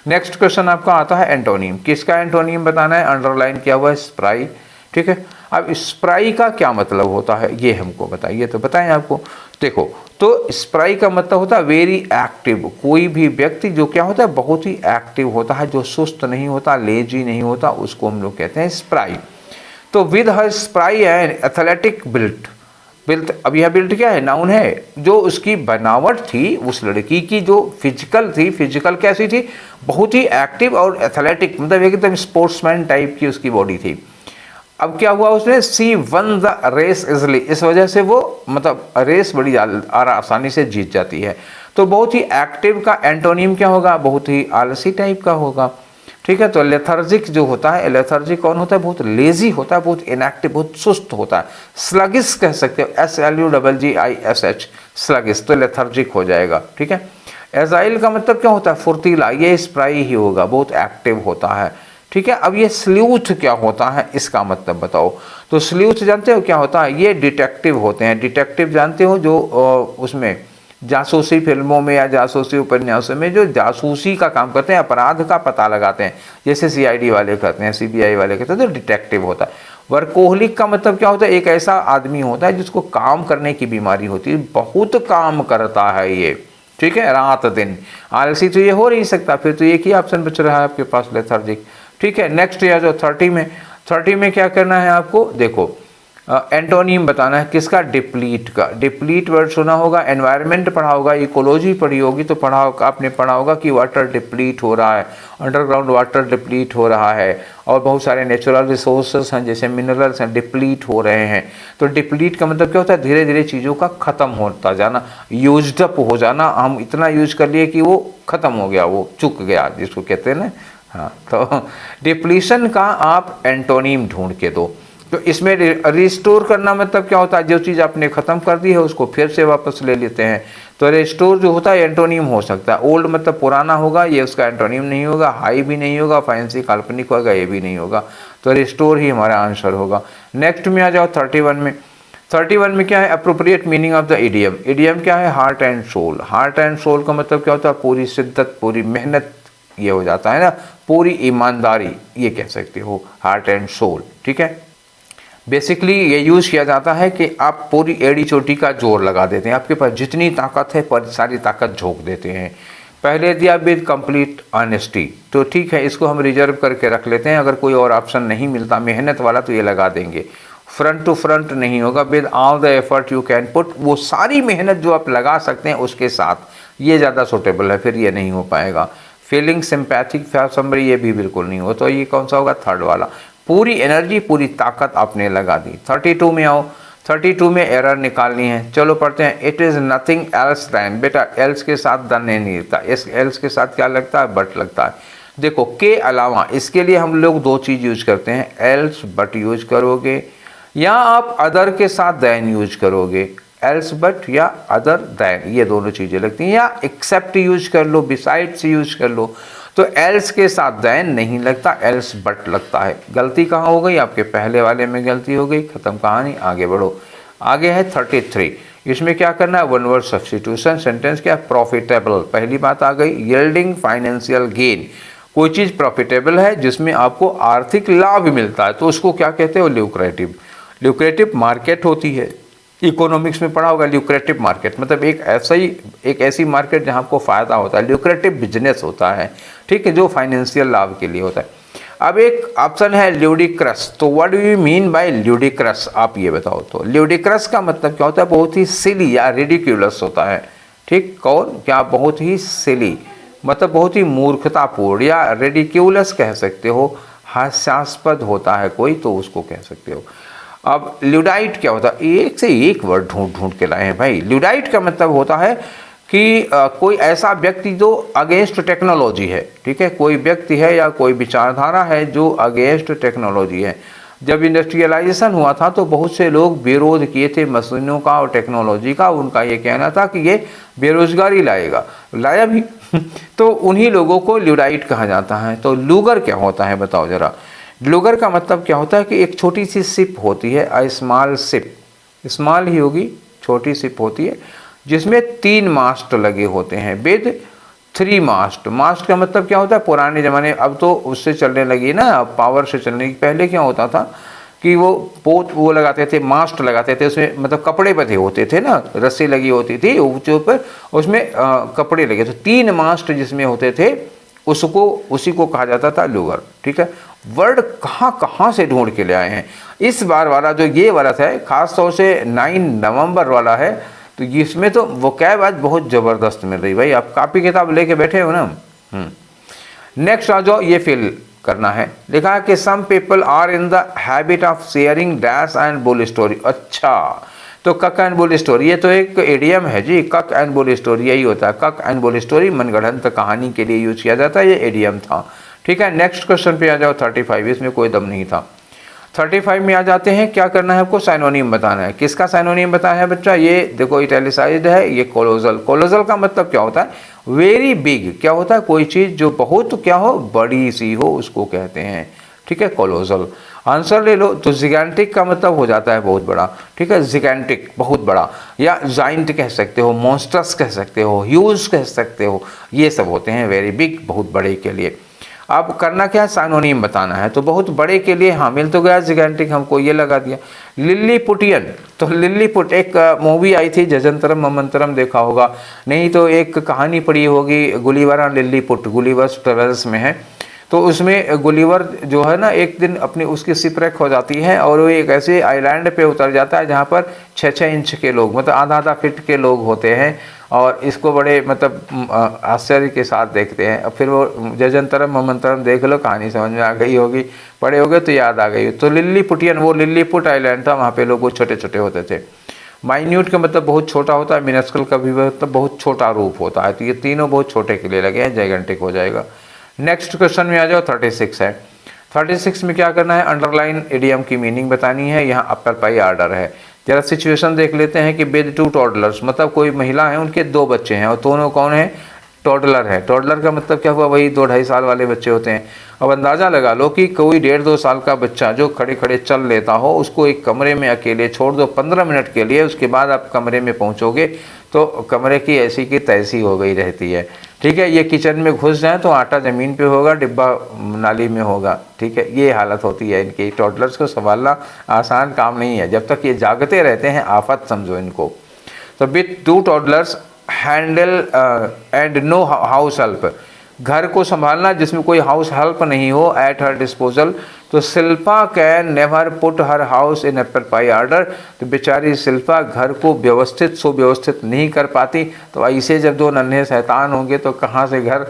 नेक्स्ट क्वेश्चन आपका आता है एंटोनिम, किसका एंटोनिम बताना है, अंडरलाइन किया हुआ है स्प्राई, ठीक है। अब स्प्राई का क्या मतलब होता है ये हमको बताइए, तो बताएं आपको। देखो, तो स्प्राई का मतलब होता है वेरी एक्टिव, कोई भी व्यक्ति जो क्या होता है बहुत ही एक्टिव होता है, जो सुस्त नहीं होता, लेजी नहीं होता, उसको हम लोग कहते हैं स्प्राई। तो with her spry and athletic built, built, अब यह बिल्ट क्या है, नाउन है, जो उसकी बनावट थी उस लड़की की जो फिजिकल थी, फिजिकल कैसी थी, बहुत ही एक्टिव और एथलेटिक, मतलब एकदम स्पोर्ट्समैन टाइप की उसकी बॉडी थी। अब क्या हुआ, उसने सी वन द रेस इजली, इस वजह से वो मतलब रेस बड़ी आसानी से जीत जाती है। तो बहुत ही एक्टिव का एंटोनिम क्या होगा, बहुत ही आलसी टाइप का होगा, ठीक है। तो लेथर्जिक जो होता है, लेथर्जिक कौन होता है, बहुत लेजी होता है, बहुत इनएक्टिव, बहुत सुस्त होता है। स्लगिश कह सकते हो, SLUGGISH, स्लगिश, तो लेथर्जिक हो जाएगा, ठीक है। एजाइल का मतलब क्या होता है, फुर्तीला, ये स्प्राई ही होगा, बहुत एक्टिव होता है, ठीक है। अब ये स्ल्यूथ क्या होता है, इसका मतलब बताओ। तो स्ल्यूथ जानते हो क्या होता है, ये डिटेक्टिव होते हैं। डिटेक्टिव जानते हो, जो उसमें जासूसी फिल्मों में या जासूसी उपन्यासों में जो जासूसी का काम करते हैं, अपराध का पता लगाते हैं, जैसे CID वाले करते हैं, CBI वाले करते हैं, तो डिटेक्टिव होता है। वर्कोहलिक का मतलब क्या होता है, एक ऐसा आदमी होता है जिसको काम करने की बीमारी होती है, बहुत काम करता है ये, ठीक है, रात दिन। आलसी तो ये हो नहीं सकता, फिर तो एक ही ऑप्शन बच रहा है आपके पास, लेथर्जिक, ठीक है। नेक्स्ट या जो 30 में क्या करना है आपको, देखो एंटोनियम बताना है किसका, डिप्लीट का। डिप्लीट वर्ड सुना होगा, एनवायरनमेंट पढ़ा होगा, इकोलॉजी पढ़ी होगी तो पढ़ा होगा, आपने पढ़ा होगा कि वाटर डिप्लीट हो रहा है, अंडरग्राउंड वाटर डिप्लीट हो रहा है, और बहुत सारे नेचुरल रिसोर्सेज हैं जैसे मिनरल्स हैं डिप्लीट हो रहे हैं। तो डिप्लीट का मतलब क्या होता है, धीरे धीरे चीज़ों का ख़त्म होता जाना, यूज्ड अप हो जाना, हम इतना यूज कर लिए कि वो ख़त्म हो गया, वो चुक गया जिसको कहते हैं ना। हाँ, तो डिप्लीशन का आप एंटोनिम ढूंढ के दो। तो इसमें रिस्टोर करना मतलब क्या होता है, जो चीज़ आपने ख़त्म कर दी है उसको फिर से वापस ले लेते हैं। तो रिस्टोर जो होता है एंटोनिम हो सकता है, ओल्ड मतलब पुराना होगा, ये उसका एंटोनिम नहीं होगा, हाई भी नहीं होगा, फैंसी काल्पनिक होगा, ये भी नहीं होगा। तो रिस्टोर ही हमारा आंसर होगा। नेक्स्ट में आ जाओ 31 में। 31 में क्या है, appropriate meaning of the idiom. Idiom क्या है, heart and soul. Heart and soul का मतलब क्या होता है, पूरी शिद्दत, पूरी मेहनत, ये हो जाता है ना, पूरी ईमानदारी, ये कह सकते हो हार्ट एंड सोल। ठीक है, बेसिकली ये यूज़ किया जाता है कि आप पूरी एड़ी चोटी का जोर लगा देते हैं, आपके पास जितनी ताकत है पर सारी ताकत झोंक देते हैं। पहले दिया विद कंप्लीट ऑनेस्टी, तो ठीक है इसको हम रिजर्व करके रख लेते हैं, अगर कोई और ऑप्शन नहीं मिलता मेहनत वाला तो ये लगा देंगे। फ्रंट टू फ्रंट नहीं होगा, with all the effort you can put, वो सारी मेहनत जो आप लगा सकते हैं उसके साथ, ये ज़्यादा सूटेबल है, फिर ये नहीं हो पाएगा। फीलिंग सिंपैथिक फॉर समबडी, ये भी बिल्कुल नहीं हो, तो ये कौन सा होगा, थर्ड वाला। पूरी एनर्जी, पूरी ताकत आपने लगा दी। 32 में आओ, 32 में एरर निकालनी है। चलो पढ़ते हैं। It is nothing else than, बेटा एल्स के साथ द नहीं लगता, इस एल्स के साथ क्या लगता है, बट लगता है। देखो के अलावा इसके लिए हम लोग दो चीज़ यूज करते हैं, एल्स बट यूज करोगे या आप अदर के साथ दैन यूज करोगे, एल्स बट या अदर दैन, ये दोनों चीज़ें लगती हैं, या एक्सेप्ट यूज कर लो, बिसाइड्स यूज कर लो। तो एल्स के साथ दैन नहीं लगता, एल्स बट लगता है। गलती कहाँ हो गई, आपके पहले वाले में गलती हो गई, खत्म कहानी, आगे बढ़ो। आगे है 33, इसमें क्या करना है, वन वर्ड सब्स्टिट्यूशन। सेंटेंस क्या, प्रॉफिटेबल, पहली बात आ गई। यील्डिंग फाइनेंशियल गेन, कोई चीज़ प्रॉफिटेबल है जिसमें आपको आर्थिक लाभ मिलता है, तो उसको क्या कहते हो, ल्यूक्रेटिव। ल्यूक्रेटिव मार्केट होती है, इकोनॉमिक्स में पढ़ा होगा, ल्यूक्रेटिव मार्केट मतलब एक ऐसी मार्केट जहां आपको फ़ायदा होता है, ल्यूक्रेटिव बिजनेस होता है, ठीक है, जो फाइनेंशियल लाभ के लिए होता है। अब एक ऑप्शन है ल्यूडिक्रस, तो what do you mean by ludicrous, आप ये बताओ। तो ल्यूडिक्रस का मतलब क्या होता है, बहुत ही सिली या रिडिक्यूलस होता है, ठीक, कौन क्या, बहुत ही सिली मतलब बहुत ही मूर्खतापूर्ण, या रिडिक्यूलस कह सकते हो, हास्यास्पद होता है कोई, तो उसको कह सकते हो। अब ल्यूडाइट क्या होता है, एक से एक वर्ड ढूंढ ढूंढ के लाए हैं भाई। ल्यूडाइट का मतलब होता है कि कोई ऐसा व्यक्ति जो अगेंस्ट टेक्नोलॉजी है, ठीक है, कोई व्यक्ति है या कोई विचारधारा है जो अगेंस्ट टेक्नोलॉजी है। जब इंडस्ट्रियलाइजेशन हुआ था तो बहुत से लोग विरोध किए थे मशीनों का और टेक्नोलॉजी का, उनका ये कहना था कि ये बेरोजगारी लाएगा, लाया भी तो उन्हीं लोगों को ल्यूडाइट कहा जाता है। तो लूगर क्या होता है बताओ जरा। लूगर का मतलब क्या होता है कि एक छोटी सी शिप होती है, अ स्मॉल शिप, स्मॉल ही होगी, छोटी शिप होती है जिसमें 3 मास्ट लगे होते हैं, विद 3 मास्ट। मास्ट का मतलब क्या होता है, पुराने ज़माने, अब तो उससे चलने लगी ना, पावर से चलने की, पहले क्या होता था कि वो पोत वो लगाते थे, मास्ट लगाते थे, उसमें मतलब कपड़े बंधे होते थे ना, रस्सी लगी होती थी ऊँचे ऊपर, उसमें कपड़े लगे, तो 3 मास्ट जिसमें होते थे उसी को कहा जाता था लूगर, ठीक है। वर्ड कहाँ कहाँ से ढूंढ के ले आए हैं। इस बार वाला जो ये वाला था, खास तौर से 9 नवंबर वाला है, तो इसमें तो वोकैब आज बहुत ज़बरदस्त मिल रही भाई, आप कापी किताब लेके बैठे हो ना। नेक्स्ट आ जाओ, ये फिल करना है। लिखा है कि some people are in the habit of sharing dash and bull story. अच्छा, तो कक एंड बुल स्टोरी, ये तो एक एडियम है जी, कक एंड बुल स्टोरी यही होता है। कक एंड बुल स्टोरी मनगढ़ंत कहानी के लिए यूज किया जाता है, ये एडियम था, ठीक है। नेक्स्ट क्वेश्चन पे आ जाओ 35, इसमें कोई दम नहीं था। 35 में आ जाते हैं, क्या करना है आपको, साइनोनिम बताना है। किसका साइनोनिम बताया है बच्चा, ये देखो इटैलिसाइज्ड है, ये कोलोजल। कोलोजल का मतलब क्या होता है, वेरी बिग, क्या होता है, कोई चीज़ जो बहुत क्या हो, बड़ी सी हो, उसको कहते हैं, ठीक है, कोलोजल। आंसर ले लो, तो जिगेंटिक का मतलब हो जाता है बहुत बड़ा, ठीक है, जिगेंटिक बहुत बड़ा, या जाइंट कह सकते हो, मॉन्स्टर्स कह सकते हो, ह्यूज कह सकते हो, ये सब होते हैं वेरी बिग, बहुत बड़े के लिए। अब करना क्या है, साइनोनिम बताना है। तो बहुत बड़े के लिए हाँ मिल तो गया, जिगेंटिक हमको ये लगा दिया। लिलीपुटियन, तो लिलीपुट एक मूवी आई थी, जजंतरम ममंतरम, देखा होगा, नहीं तो एक कहानी पढ़ी होगी, गुलिवरा लिलीपुट, गुलिवर्स ट्रेवल्स में है। तो उसमें गुलिवर जो है ना एक दिन अपनी उसकी शिपरेक हो जाती है और वो एक ऐसे आइलैंड पे उतर जाता है जहाँ पर 6-6 इंच के लोग मतलब आधा फीट के लोग होते हैं और इसको बड़े मतलब आश्चर्य के साथ देखते हैं। अब फिर वो जजंतरम ममंतरम देख लो, कहानी समझ में आ गई होगी, पढ़े होगे तो याद आ गई। तो लिलीपुटियन, वो लिलीपुट आइलैंड था, वहाँ पे लोग वो छोटे छोटे होते थे। माइन्यूट का मतलब बहुत छोटा होता है, मिनस्कल का भी मतलब बहुत छोटा रूप होता है। तो ये तीनों बहुत छोटे के लिए लगे हैं, जाइगेंटिक हो जाएगा। नेक्स्ट क्वेश्चन में आ जाओ, 36 है। 36 में क्या करना है, अंडरलाइन इडियम की मीनिंग बतानी है। यहाँ अपर पाई आर्डर है। जरा सिचुएशन देख लेते हैं कि विद 2 टॉडलर्स, मतलब कोई महिला है, उनके 2 बच्चे हैं और दोनों कौन है, टॉडलर है। टॉडलर का मतलब क्या हुआ, वही 2-2.5 साल वाले बच्चे होते हैं। अब अंदाज़ा लगा लो कि कोई 1.5-2 साल का बच्चा जो खड़े खड़े चल लेता हो, उसको एक कमरे में अकेले छोड़ दो 15 मिनट के लिए, उसके बाद आप कमरे में पहुंचोगे तो कमरे की ऐसी की तैसी हो गई रहती है। ठीक है, ये किचन में घुस जाए तो आटा ज़मीन पे होगा, डिब्बा नाली में होगा। ठीक है, ये हालत होती है इनकी। टॉडलर्स को संभालना आसान काम नहीं है, जब तक ये जागते रहते हैं आफत समझो इनको। तो with 2 toddlers handle and no house help, घर को संभालना जिसमें कोई हाउस हेल्प नहीं हो, एट हर डिस्पोजल। तो Shilpa can never put her house in apple pie order, तो बेचारी शिल्पा घर को व्यवस्थित सुव्यवस्थित नहीं कर पाती। तो ऐसे जब 2 नन्हे शैतान होंगे तो कहाँ से घर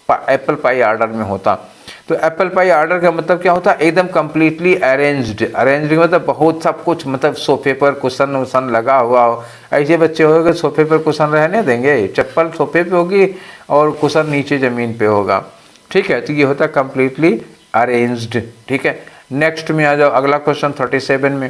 एप्पल पाई आर्डर में होता। तो एप्पल पाई आर्डर का मतलब क्या होता है, एकदम कंप्लीटली अरेंज्ड। अरेंज्ड मतलब बहुत सब कुछ, मतलब सोफे पर कुशन वुशन लगा हुआ हो। ऐसे बच्चे होंगे सोफे पर कुशन रहने देंगे, चप्पल सोफे पे होगी और कुशन नीचे ज़मीन पे होगा। ठीक है, तो ये होता है कंप्लीटली अरेंज्ड। ठीक है, नेक्स्ट में आ जाओ, अगला क्वेश्चन 37 में।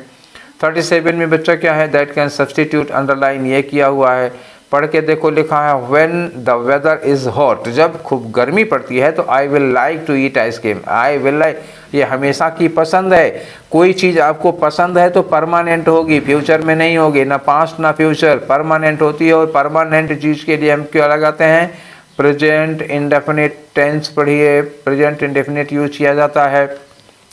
37 में बच्चा क्या है, दैट कैन सब्सटीट्यूट, अंडरलाइन ये किया हुआ है, पढ़ के देखो, लिखा है when the weather is hot, जब खूब गर्मी पड़ती है तो I will like to eat ice cream. I will like, ये हमेशा की पसंद है। कोई चीज़ आपको पसंद है तो परमानेंट होगी, फ्यूचर में नहीं होगी, ना पास्ट ना फ्यूचर, परमानेंट होती है। और परमानेंट चीज़ के लिए हम क्या लगाते हैं, प्रेजेंट इंडेफिनिट टेंस पढ़िए, प्रेजेंट इंडेफिनिट यूज किया जाता है।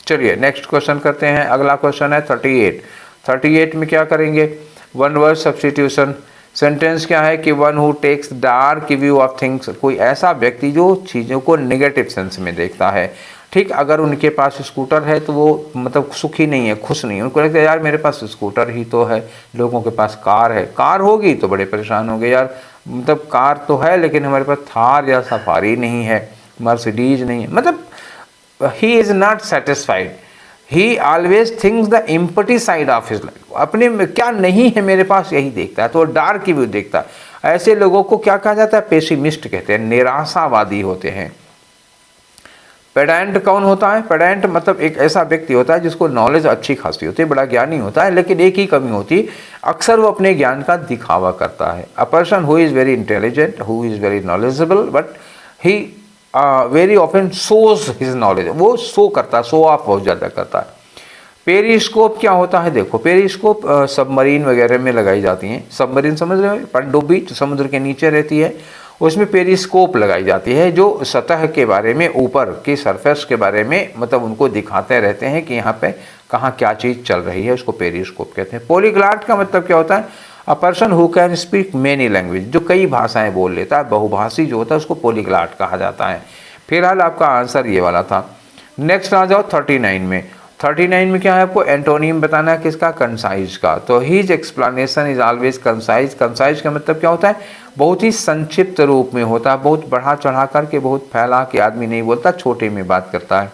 चलिए नेक्स्ट क्वेश्चन करते हैं। अगला क्वेश्चन है 38। 38 में क्या करेंगे, 1 वर्ड सब्सटीट्यूशन। सेंटेंस क्या है कि one who takes dark view of things, कोई ऐसा व्यक्ति जो चीज़ों को नेगेटिव सेंस में देखता है। ठीक, अगर उनके पास स्कूटर है तो वो मतलब सुखी नहीं है, खुश नहीं है। उनको लगता है यार मेरे पास स्कूटर ही तो है, लोगों के पास कार है, कार होगी तो बड़े परेशान होंगे यार, मतलब कार तो है लेकिन हमारे पास थार या सफारी नहीं है, मर्सिडीज नहीं है, मतलब he is not satisfied. He always thinks the empty side of his life, अपने में क्या नहीं है मेरे पास यही देखता है, तो डार्क व्यू देखता है। ऐसे लोगों को क्या कहा जाता है, पेसिमिस्ट कहते हैं, निराशावादी होते हैं। पेडेंट कौन होता है, पेडेंट मतलब एक ऐसा व्यक्ति होता है जिसको नॉलेज अच्छी खासी होती है, बड़ा ज्ञानी होता है, लेकिन एक ही कमी होती है, अक्सर वो अपने ज्ञान का दिखावा करता है। A person who is very intelligent, who is very knowledgeable, but he very often shows his knowledge, वो शो करता है, शो ऑफ बहुत ज़्यादा करता है। पेरिस्कोप क्या होता है, देखो पेरिस्कोप सबमरीन वगैरह में लगाई जाती हैं। सबमरीन समझ रहे हो, पनडुब्बी जो समुद्र के नीचे रहती है, उसमें पेरिस्कोप लगाई जाती है, जो सतह के बारे में, ऊपर की सरफेस के बारे में मतलब उनको दिखाते रहते हैं कि यहाँ पे कहाँ क्या चीज़ चल रही है, उसको पेरिस्कोप कहते हैं। पॉलीग्लॉट का मतलब क्या होता है, a person who can speak many language, जो कई भाषाएं बोल लेता है, बहुभाषी जो होता है उसको पॉलीग्लॉट कहा जाता है। फिलहाल आपका आंसर ये वाला था। नेक्स्ट आ जाओ 39 में। 39 में क्या है, आपको एंटोनिम बताना है किसका, कंसाइज का। तो his explanation is always concise. Concise का मतलब क्या होता है, बहुत ही संक्षिप्त रूप में होता है, बहुत बढ़ा चढ़ा करके, बहुत फैला के आदमी नहीं बोलता, छोटे में बात करता है।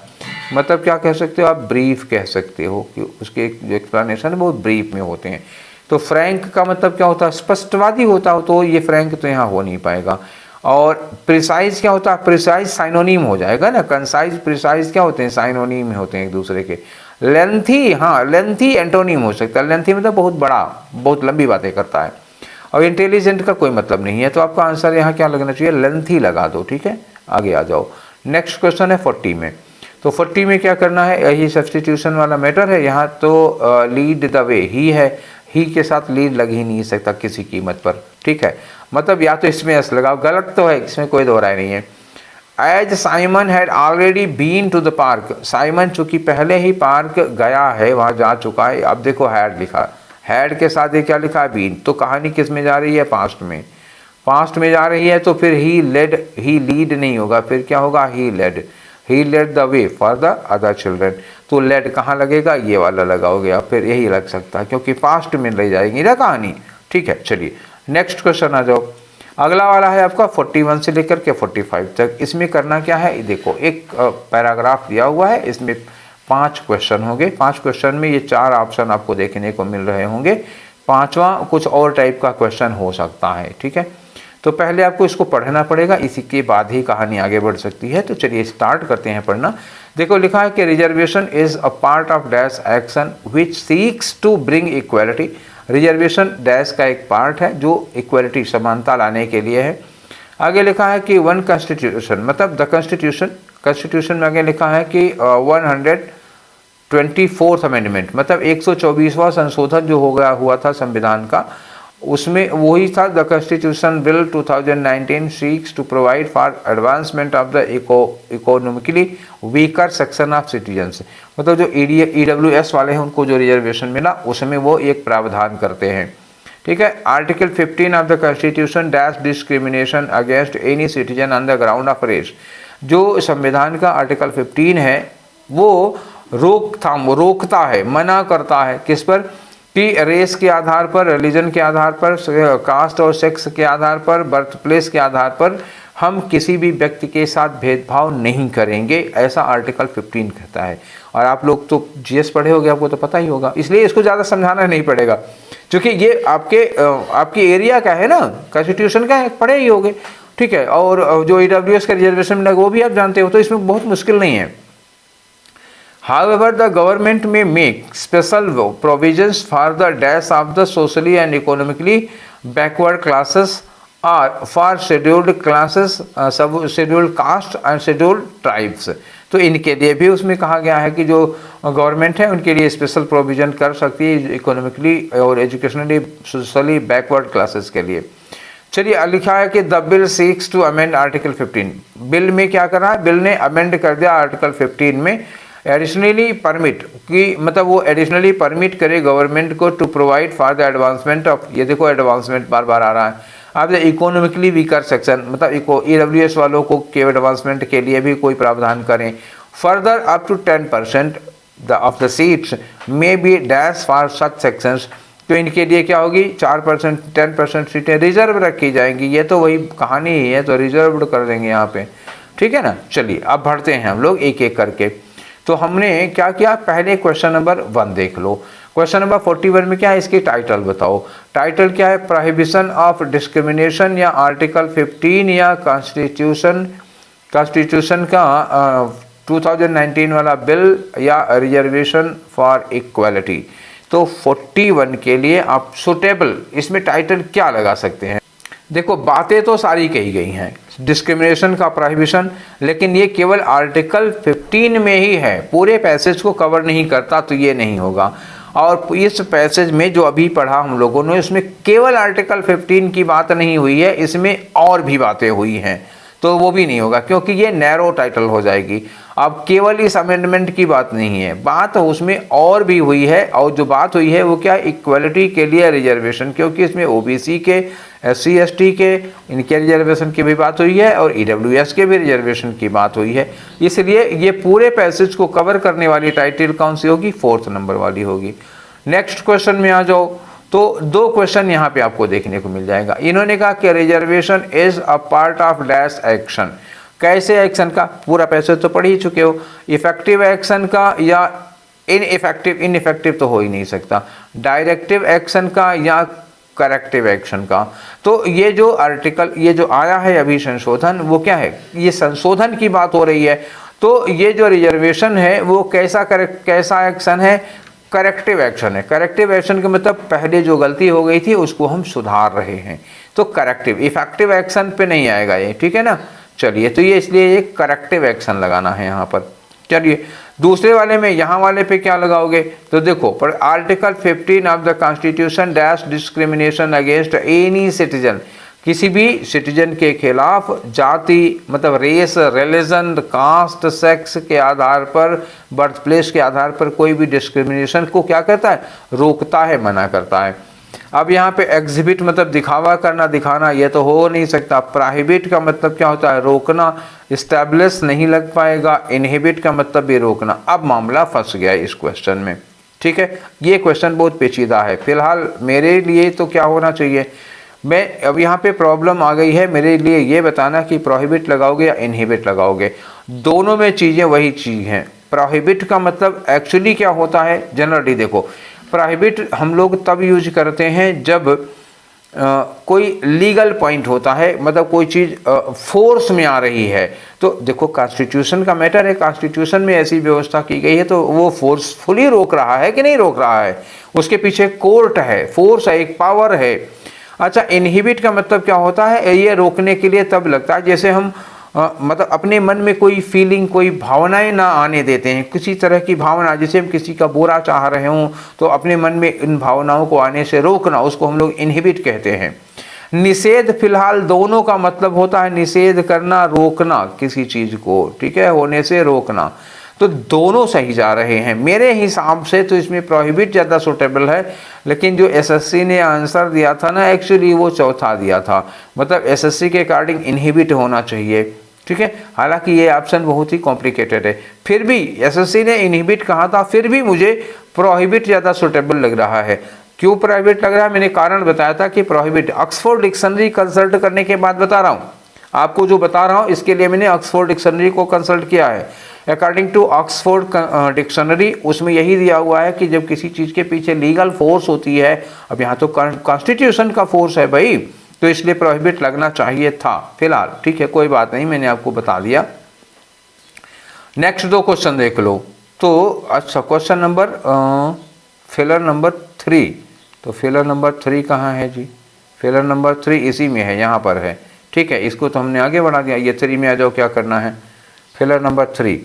मतलब क्या कह सकते हो आप, ब्रीफ कह सकते हो कि उसके जो एक्सप्लेनेशन है बहुत ब्रीफ में होते हैं। तो फ्रैंक का मतलब क्या होता है, स्पष्टवादी होता हो, तो ये फ्रैंक तो यहाँ हो नहीं पाएगा। और प्रिसाइज क्या होता है, प्रिसाइज साइनोनिम हो जाएगा ना, कंसाइज प्रिसाइज क्या होते हैं, साइनोनिम होते हैं एक दूसरे के। लेंथी, हाँ लेंथी एंटोनिम हो सकता है, लेंथी मतलब बहुत बड़ा, बहुत लंबी बातें करता है। और इंटेलिजेंट का कोई मतलब नहीं है, तो आपका आंसर यहाँ क्या लगना चाहिए, लेंथी लगा दो। ठीक है, आगे आ जाओ। नेक्स्ट क्वेश्चन है 40 में। तो 40 में क्या करना है, यही सब्सटीट्यूशन वाला मैटर है। यहाँ तो लीड द वे, ही है, ही के साथ लीड लग ही नहीं सकता किसी कीमत पर। ठीक है, मतलब या तो इसमें एस लगाओ, गलत तो है, इसमें कोई दो राय नहीं है। As Simon had already been to the park, Simon चूंकि पहले ही पार्क गया है, वहाँ जा चुका है। अब देखो हैड लिखा, हैड के साथ ये क्या लिखा है, बीन। तो कहानी किस में जा रही है, पास्ट में, पास्ट में जा रही है। तो फिर ही लेड, ही लीड नहीं होगा, फिर क्या होगा, he led. He led the way for the other children. तो लेड कहाँ लगेगा, ये वाला लगाओगे आप, फिर यही लग सकता है क्योंकि पास्ट में ले जाएगी ना कहानी। ठीक है, चलिए नेक्स्ट क्वेश्चन आ जाओ। अगला वाला है आपका 41 से लेकर के 45 तक। इसमें करना क्या है, देखो एक पैराग्राफ दिया हुआ है, इसमें 5 क्वेश्चन होंगे। 5 क्वेश्चन में ये 4 ऑप्शन आपको देखने को मिल रहे होंगे, 5वां कुछ और टाइप का क्वेश्चन हो सकता है। ठीक है, तो पहले आपको इसको पढ़ना पड़ेगा, इसी के बाद ही कहानी आगे बढ़ सकती है। तो चलिए स्टार्ट करते हैं पढ़ना। देखो लिखा है कि reservation is a part of dash action which seeks to bring equality. Reservation dash का एक पार्ट है जो इक्वालिटी समानता लाने के लिए है। आगे लिखा है कि वन कॉन्स्टिट्यूशन मतलब द कॉन्स्टिट्यूशन में आगे लिखा है कि 124th अमेंडमेंट मतलब 124वां संशोधन जो हो गया हुआ था संविधान का, उसमें वही था। The constitution bill 2019 seeks to provide for advancement of the economically weaker section of citizens. मतलब जो EWS वाले हैं उनको जो रिजर्वेशन मिला उसमें वो एक प्रावधान करते हैं। ठीक है, article 15 of the constitution dash discrimination against any citizen on the ground of race. जो संविधान का आर्टिकल 15 है वो रोकता है, मना करता है किस पर, कि रेस के आधार पर, रिलीजन के आधार पर, कास्ट और सेक्स के आधार पर, बर्थ प्लेस के आधार पर हम किसी भी व्यक्ति के साथ भेदभाव नहीं करेंगे, ऐसा आर्टिकल 15 कहता है। और आप लोग तो GS पढ़े होंगे, आपको तो पता ही होगा, इसलिए इसको ज़्यादा समझाना नहीं पड़ेगा क्योंकि ये आपके एरिया का है ना, कॉन्स्टिट्यूशन का है, पढ़े ही होंगे। ठीक है, और जो EWS का रिजर्वेशन मिला वो भी आप जानते हो, तो इसमें बहुत मुश्किल नहीं है। However, the government may make special provisions for the dash of the socially and economically backward classes or for scheduled classes, scheduled caste and scheduled tribes। तो इनके लिए भी उसमें कहा गया है कि जो गवर्नमेंट है उनके लिए स्पेशल प्रोविजन कर सकती है इकोनॉमिकली और एजुकेशनली सोशली बैकवर्ड क्लासेस के लिए। चलिए लिखा है कि the bill seeks to amend article 15। Bill में क्या कर रहा है, बिल ने अमेंड कर दिया आर्टिकल 15 में एडिशनली परमिट कि मतलब वो एडिशनली परमिट करे गवर्नमेंट को to provide for the advancement of, ये देखो एडवांसमेंट बार बार आ रहा है, अब इकोनॉमिकली वीकर सेक्शन मतलब EWS वालों को के एडवांसमेंट के लिए भी कोई प्रावधान करें। Further up to 10% of the seats may be dash for such sections. तो इनके लिए क्या होगी, 4% 10% सीटें रिजर्व रखी जाएंगी। ये तो वही कहानी ही है, तो रिजर्व कर देंगे यहाँ पे। ठीक है ना, चलिए अब बढ़ते हैं हम लोग एक एक करके। तो हमने क्या किया, पहले क्वेश्चन नंबर 1 देख लो। क्वेश्चन नंबर 41 में क्या है, इसकी टाइटल बताओ। टाइटल क्या है, प्रोहिबिशन ऑफ डिस्क्रिमिनेशन या आर्टिकल 15 या कॉन्स्टिट्यूशन का 2019 वाला बिल या रिजर्वेशन फॉर इक्वालिटी। तो 41 के लिए आप सुटेबल इसमें टाइटल क्या लगा सकते हैं। देखो बातें तो सारी कही गई हैं, डिस्क्रिमिनेशन का प्रोहिबिशन, लेकिन ये केवल आर्टिकल 15 में ही है, पूरे पैसेज को कवर नहीं करता, तो ये नहीं होगा। और इस पैसेज में जो अभी पढ़ा हम लोगों ने, इसमें केवल आर्टिकल 15 की बात नहीं हुई है, इसमें और भी बातें हुई हैं, तो वो भी नहीं होगा क्योंकि ये नैरो टाइटल हो जाएगी। अब केवल इस अमेंडमेंट की बात नहीं है, बात उसमें और भी हुई है, और जो बात हुई है वो क्या, इक्वलिटी के लिए रिजर्वेशन, क्योंकि इसमें OBC के, SC ST के, इनके रिजर्वेशन की भी बात हुई है और EWS के भी रिजर्वेशन की बात हुई है। इसलिए ये पूरे पैसेज को कवर करने वाली टाइटल कौन सी होगी, 4th नंबर वाली होगी। नेक्स्ट क्वेश्चन में आ जाओ, तो 2 क्वेश्चन यहाँ पे आपको देखने को मिल जाएगा। इन्होंने कहा कि reservation is a part of dash action. कैसे एक्शन का, पूरा पैसेज तो पढ़ ही चुके हो। इफेक्टिव एक्शन का या इनइफेक्टिव तो हो ही नहीं सकता, डायरेक्टिव एक्शन का या करेक्टिव एक्शन का। तो ये जो आर्टिकल, ये जो आया है अभी संशोधन, वो क्या है, ये संशोधन की बात हो रही है। तो ये जो रिजर्वेशन है वो कैसा एक्शन है, करेक्टिव एक्शन है। करेक्टिव एक्शन का मतलब पहले जो गलती हो गई थी उसको हम सुधार रहे हैं, तो करेक्टिव। इफेक्टिव एक्शन पे नहीं आएगा ये, ठीक है ना। चलिए, तो ये इसलिए ये करेक्टिव एक्शन लगाना है यहाँ पर। चलिए दूसरे वाले में, यहाँ वाले पे क्या लगाओगे, तो देखो पर article 15 of the constitution dash discrimination against any citizen, किसी भी सिटीजन के खिलाफ जाति मतलब रेस, रिलीजन, कास्ट, सेक्स के आधार पर, बर्थ प्लेस के आधार पर कोई भी डिस्क्रिमिनेशन को क्या करता है, रोकता है, मना करता है। अब यहाँ पे एग्जिबिट मतलब दिखावा करना, दिखाना, ये तो हो नहीं सकता। प्रोहिबिट का मतलब क्या होता है? रोकना। इस्टेब्लिश नहीं लग पाएगा। इनहिबिट का मतलब भी रोकना। अब मामला फंस गया इस क्वेश्चन में, ठीक है। ये क्वेश्चन बहुत पेचीदा है। फिलहाल मेरे लिए तो क्या होना चाहिए, मैं अब यहाँ पे प्रॉब्लम आ गई है मेरे लिए ये बताना कि प्रोहिबिट लगाओगे या इनहिबिट लगाओगे। दोनों में चीज़ें वही चीज़ हैं। प्रोहिबिट का मतलब एक्चुअली क्या होता है, जनरली देखो, प्रोहिबिट हम लोग तब यूज करते हैं जब कोई लीगल पॉइंट होता है, मतलब कोई चीज़ फोर्स में आ रही है। तो देखो कॉन्स्टिट्यूशन का मैटर है, कॉन्स्टिट्यूशन में ऐसी व्यवस्था की गई है तो वो फोर्सफुली रोक रहा है कि नहीं रोक रहा है, उसके पीछे कोर्ट है, फोर्स है, एक पावर है। अच्छा, इनहिबिट का मतलब क्या होता है, ये रोकने के लिए तब लगता है जैसे हम मतलब अपने मन में कोई फीलिंग, कोई भावनाएं ना आने देते हैं, किसी तरह की भावना, जैसे हम किसी का बुरा चाह रहे हों तो अपने मन में इन भावनाओं को आने से रोकना, उसको हम लोग इनहिबिट कहते हैं। निषेध फिलहाल दोनों का मतलब होता है निषेध करना, रोकना किसी चीज़ को, ठीक है, होने से रोकना। तो दोनों सही जा रहे हैं मेरे हिसाब से। तो इसमें प्रोहिबिट ज़्यादा सूटेबल है, लेकिन जो एसएससी ने आंसर दिया था ना, एक्चुअली वो चौथा दिया था, मतलब एसएससी के अकॉर्डिंग इनहिबिट होना चाहिए, ठीक है। हालांकि ये ऑप्शन बहुत ही कॉम्प्लिकेटेड है, फिर भी एसएससी ने इनहिबिट कहा था, फिर भी मुझे प्रोहिबिट ज़्यादा सूटेबल लग रहा है। क्यों प्रोहिबिट लग रहा है, मैंने कारण बताया था कि प्रोहिबिट, ऑक्सफोर्ड डिक्शनरी कंसल्ट करने के बाद बता रहा हूँ आपको, जो बता रहा हूँ इसके लिए मैंने ऑक्सफोर्ड डिक्शनरी को कंसल्ट किया है। अकॉर्डिंग टू ऑक्सफोर्ड डिक्शनरी, उसमें यही दिया हुआ है कि जब किसी चीज़ के पीछे लीगल फोर्स होती है, अब यहाँ तो कॉन्स्टिट्यूशन का फोर्स है भाई, तो इसलिए प्रोहिबिट लगना चाहिए था फिलहाल, ठीक है, कोई बात नहीं, मैंने आपको बता दिया। नेक्स्ट दो क्वेश्चन देख लो। तो अच्छा, क्वेश्चन नंबर फेलर नंबर 3, तो फेलर नंबर 3 कहाँ है जी? फेलर नंबर 3 इसी में है, यहाँ पर है, ठीक है। इसको तो हमने आगे बढ़ा दिया, ये 3 में आ जाओ, क्या करना है। फेलर नंबर 3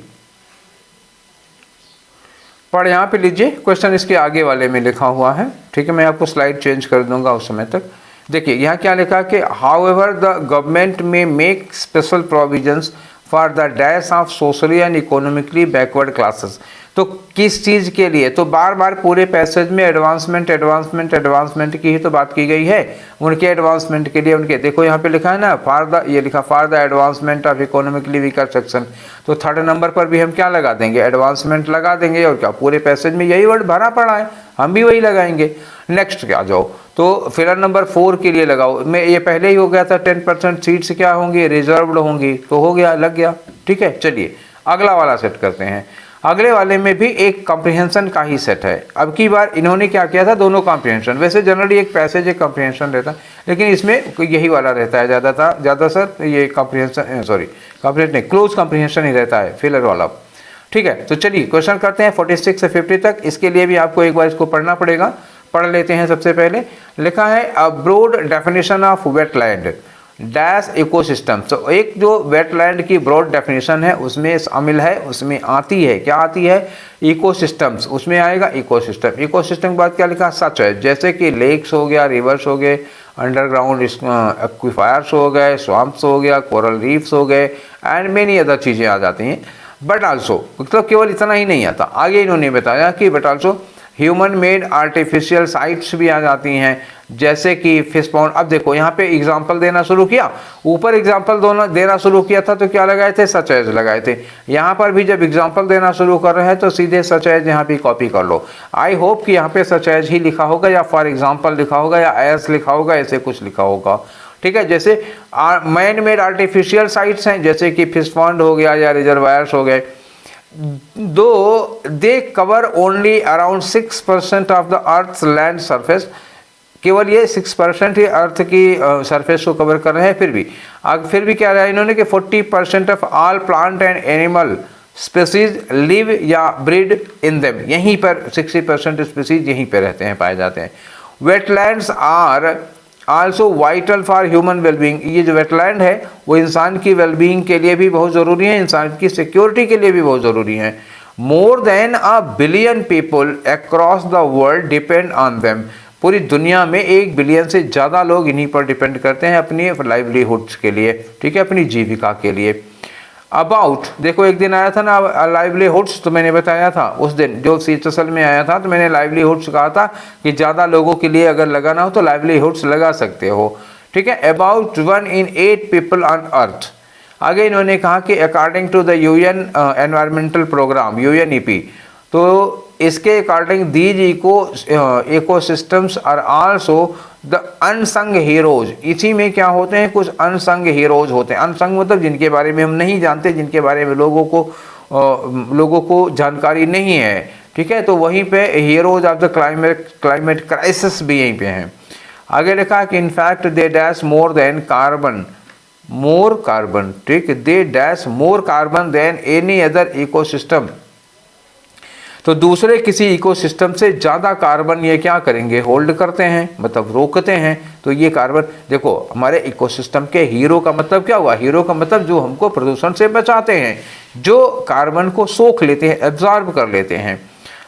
पर यहाँ पे लीजिए, क्वेश्चन इसके आगे वाले में लिखा हुआ है, ठीक है, मैं आपको स्लाइड चेंज कर दूंगा उस समय तक। देखिए यहाँ क्या लिखा कि हाउएवर द गवर्नमेंट में make special provisions for the dash of socially and economically backward classes. तो किस चीज़ के लिए, तो बार बार पूरे पैसेज में एडवांसमेंट एडवांसमेंट एडवांसमेंट की ही तो बात की गई है, उनके एडवांसमेंट के लिए, उनके, देखो यहाँ पे लिखा है ना, फॉर द, ये लिखा for the advancement of economically weaker section. तो थर्ड नंबर पर भी हम क्या लगा देंगे, एडवांसमेंट लगा देंगे, और क्या पूरे पैसेज में यही वर्ड भरा पड़ा है, हम भी वही लगाएंगे। नेक्स्ट क्या जाओ, तो फिलर नंबर 4 के लिए लगाओ, मैं ये पहले ही हो गया था, 10% सीट्स क्या होंगी, रिजर्व्ड होंगी, तो हो गया, लग गया, ठीक है। चलिए अगला वाला सेट करते हैं। अगले वाले में भी एक कॉम्प्रिहेंशन का ही सेट है। अब की बार इन्होंने क्या किया था, दोनों कॉम्प्रिहेंशन, वैसे जनरली एक पैसेज एक कॉम्प्रिहेंशन रहता है, लेकिन इसमें यही वाला रहता है ज़्यादा सर, ये कॉम्प्रिहेंशन, सॉरी कॉम्प्रिहेंशन नहीं, क्लोज कॉम्प्रिहेंशन ही रहता है फिलर वाला, ठीक है। तो चलिए क्वेश्चन करते हैं 46 से 50 तक। इसके लिए भी आपको एक बार इसको पढ़ना पड़ेगा, पढ़ लेते हैं। सबसे पहले लिखा है a broad definition of wetland dash ecosystem. तो एक जो वेटलैंड की ब्रॉड डेफिनेशन है उसमें शामिल है, उसमें आती है, क्या आती है, इकोसिस्टम्स, उसमें आएगा इकोसिस्टम। इकोसिस्टम के बाद क्या लिखा, सच है, जैसे कि लेक्स हो गया, रिवर्स हो गए, अंडरग्राउंड एक्विफायर्स हो गए, स्वाम्प्स हो गया, कोरल रीफ्स हो गए, एंड मेनी अदर चीज़ें आ जाती हैं। बट आल्सो, मतलब केवल इतना ही नहीं आता, आगे इन्होंने बताया कि but also human made artificial sites भी आ जाती हैं, जैसे कि फिश पॉन्ड। अब देखो यहाँ पे एग्जाम्पल देना शुरू किया, ऊपर एग्जाम्पल देना शुरू किया था तो क्या लगाए थे, सच एज लगाए थे। यहाँ पर भी जब एग्जाम्पल देना शुरू कर रहे हैं तो सीधे सच एज यहाँ पे कॉपी कर लो। आई होप कि यहाँ पे सच एज ही लिखा होगा, या फॉर एग्जाम्पल लिखा होगा, या एज लिखा होगा, ऐसे कुछ लिखा होगा, ठीक है। जैसे मैन मेड आर्टिफिशियल साइट्स हैं, जैसे कि फिश पॉन्ड हो गया या रिजर्वायर्स हो गए, दो they cover only around 6% of the earth land surface, केवल ये 6% ही अर्थ की सरफेस को कवर कर रहे हैं। फिर भी क्या रहा है इन्होंने कि 40% of all plant and animal species live या ब्रीड इन देम, यहीं पर 60% स्पीसीज यहीं पर रहते हैं, पाए जाते हैं। Wetlands are also vital for human wellbeing, ये जो वेटलैंड है वो इंसान की वेलबींग के लिए भी बहुत ज़रूरी है, इंसान की सिक्योरिटी के लिए भी बहुत ज़रूरी है। More than a billion people across the world depend on them, पूरी दुनिया में 1 बिलियन से ज़्यादा लोग इन्हीं पर डिपेंड करते हैं अपनी लाइवलीहुड्स के लिए, ठीक है, अपनी जीविका के लिए। अबाउट, देखो एक दिन आया था ना लाइवलीहुड्स, तो मैंने बताया था उस दिन जो CHSL में आया था, तो मैंने लाइवलीहुड्स कहा था कि ज़्यादा लोगों के लिए अगर लगाना हो तो लाइवलीहुड्स लगा सकते हो, ठीक है। About 1 in 8 people on Earth. आगे इन्होंने कहा कि according to the UN environmental programme UNEP, तो इसके according these ecosystems are also the unsung heroes. इसी में क्या होते हैं, कुछ अनसंग हीरोज होते हैं। अनसंग मतलब जिनके बारे में हम नहीं जानते, जिनके बारे में लोगों को जानकारी नहीं है, ठीक है। तो वहीं पे heroes of the climate crisis भी यहीं पे हैं। आगे लिखा कि in fact they dash more than carbon, ठीक, they dash more carbon than any other ecosystem. तो दूसरे किसी इकोसिस्टम से ज़्यादा कार्बन ये क्या करेंगे, होल्ड करते हैं, मतलब रोकते हैं। तो ये कार्बन, देखो हमारे इकोसिस्टम के हीरो का मतलब क्या हुआ, हीरो का मतलब जो हमको प्रदूषण से बचाते हैं, जो कार्बन को सोख लेते हैं, एब्जॉर्ब कर लेते हैं।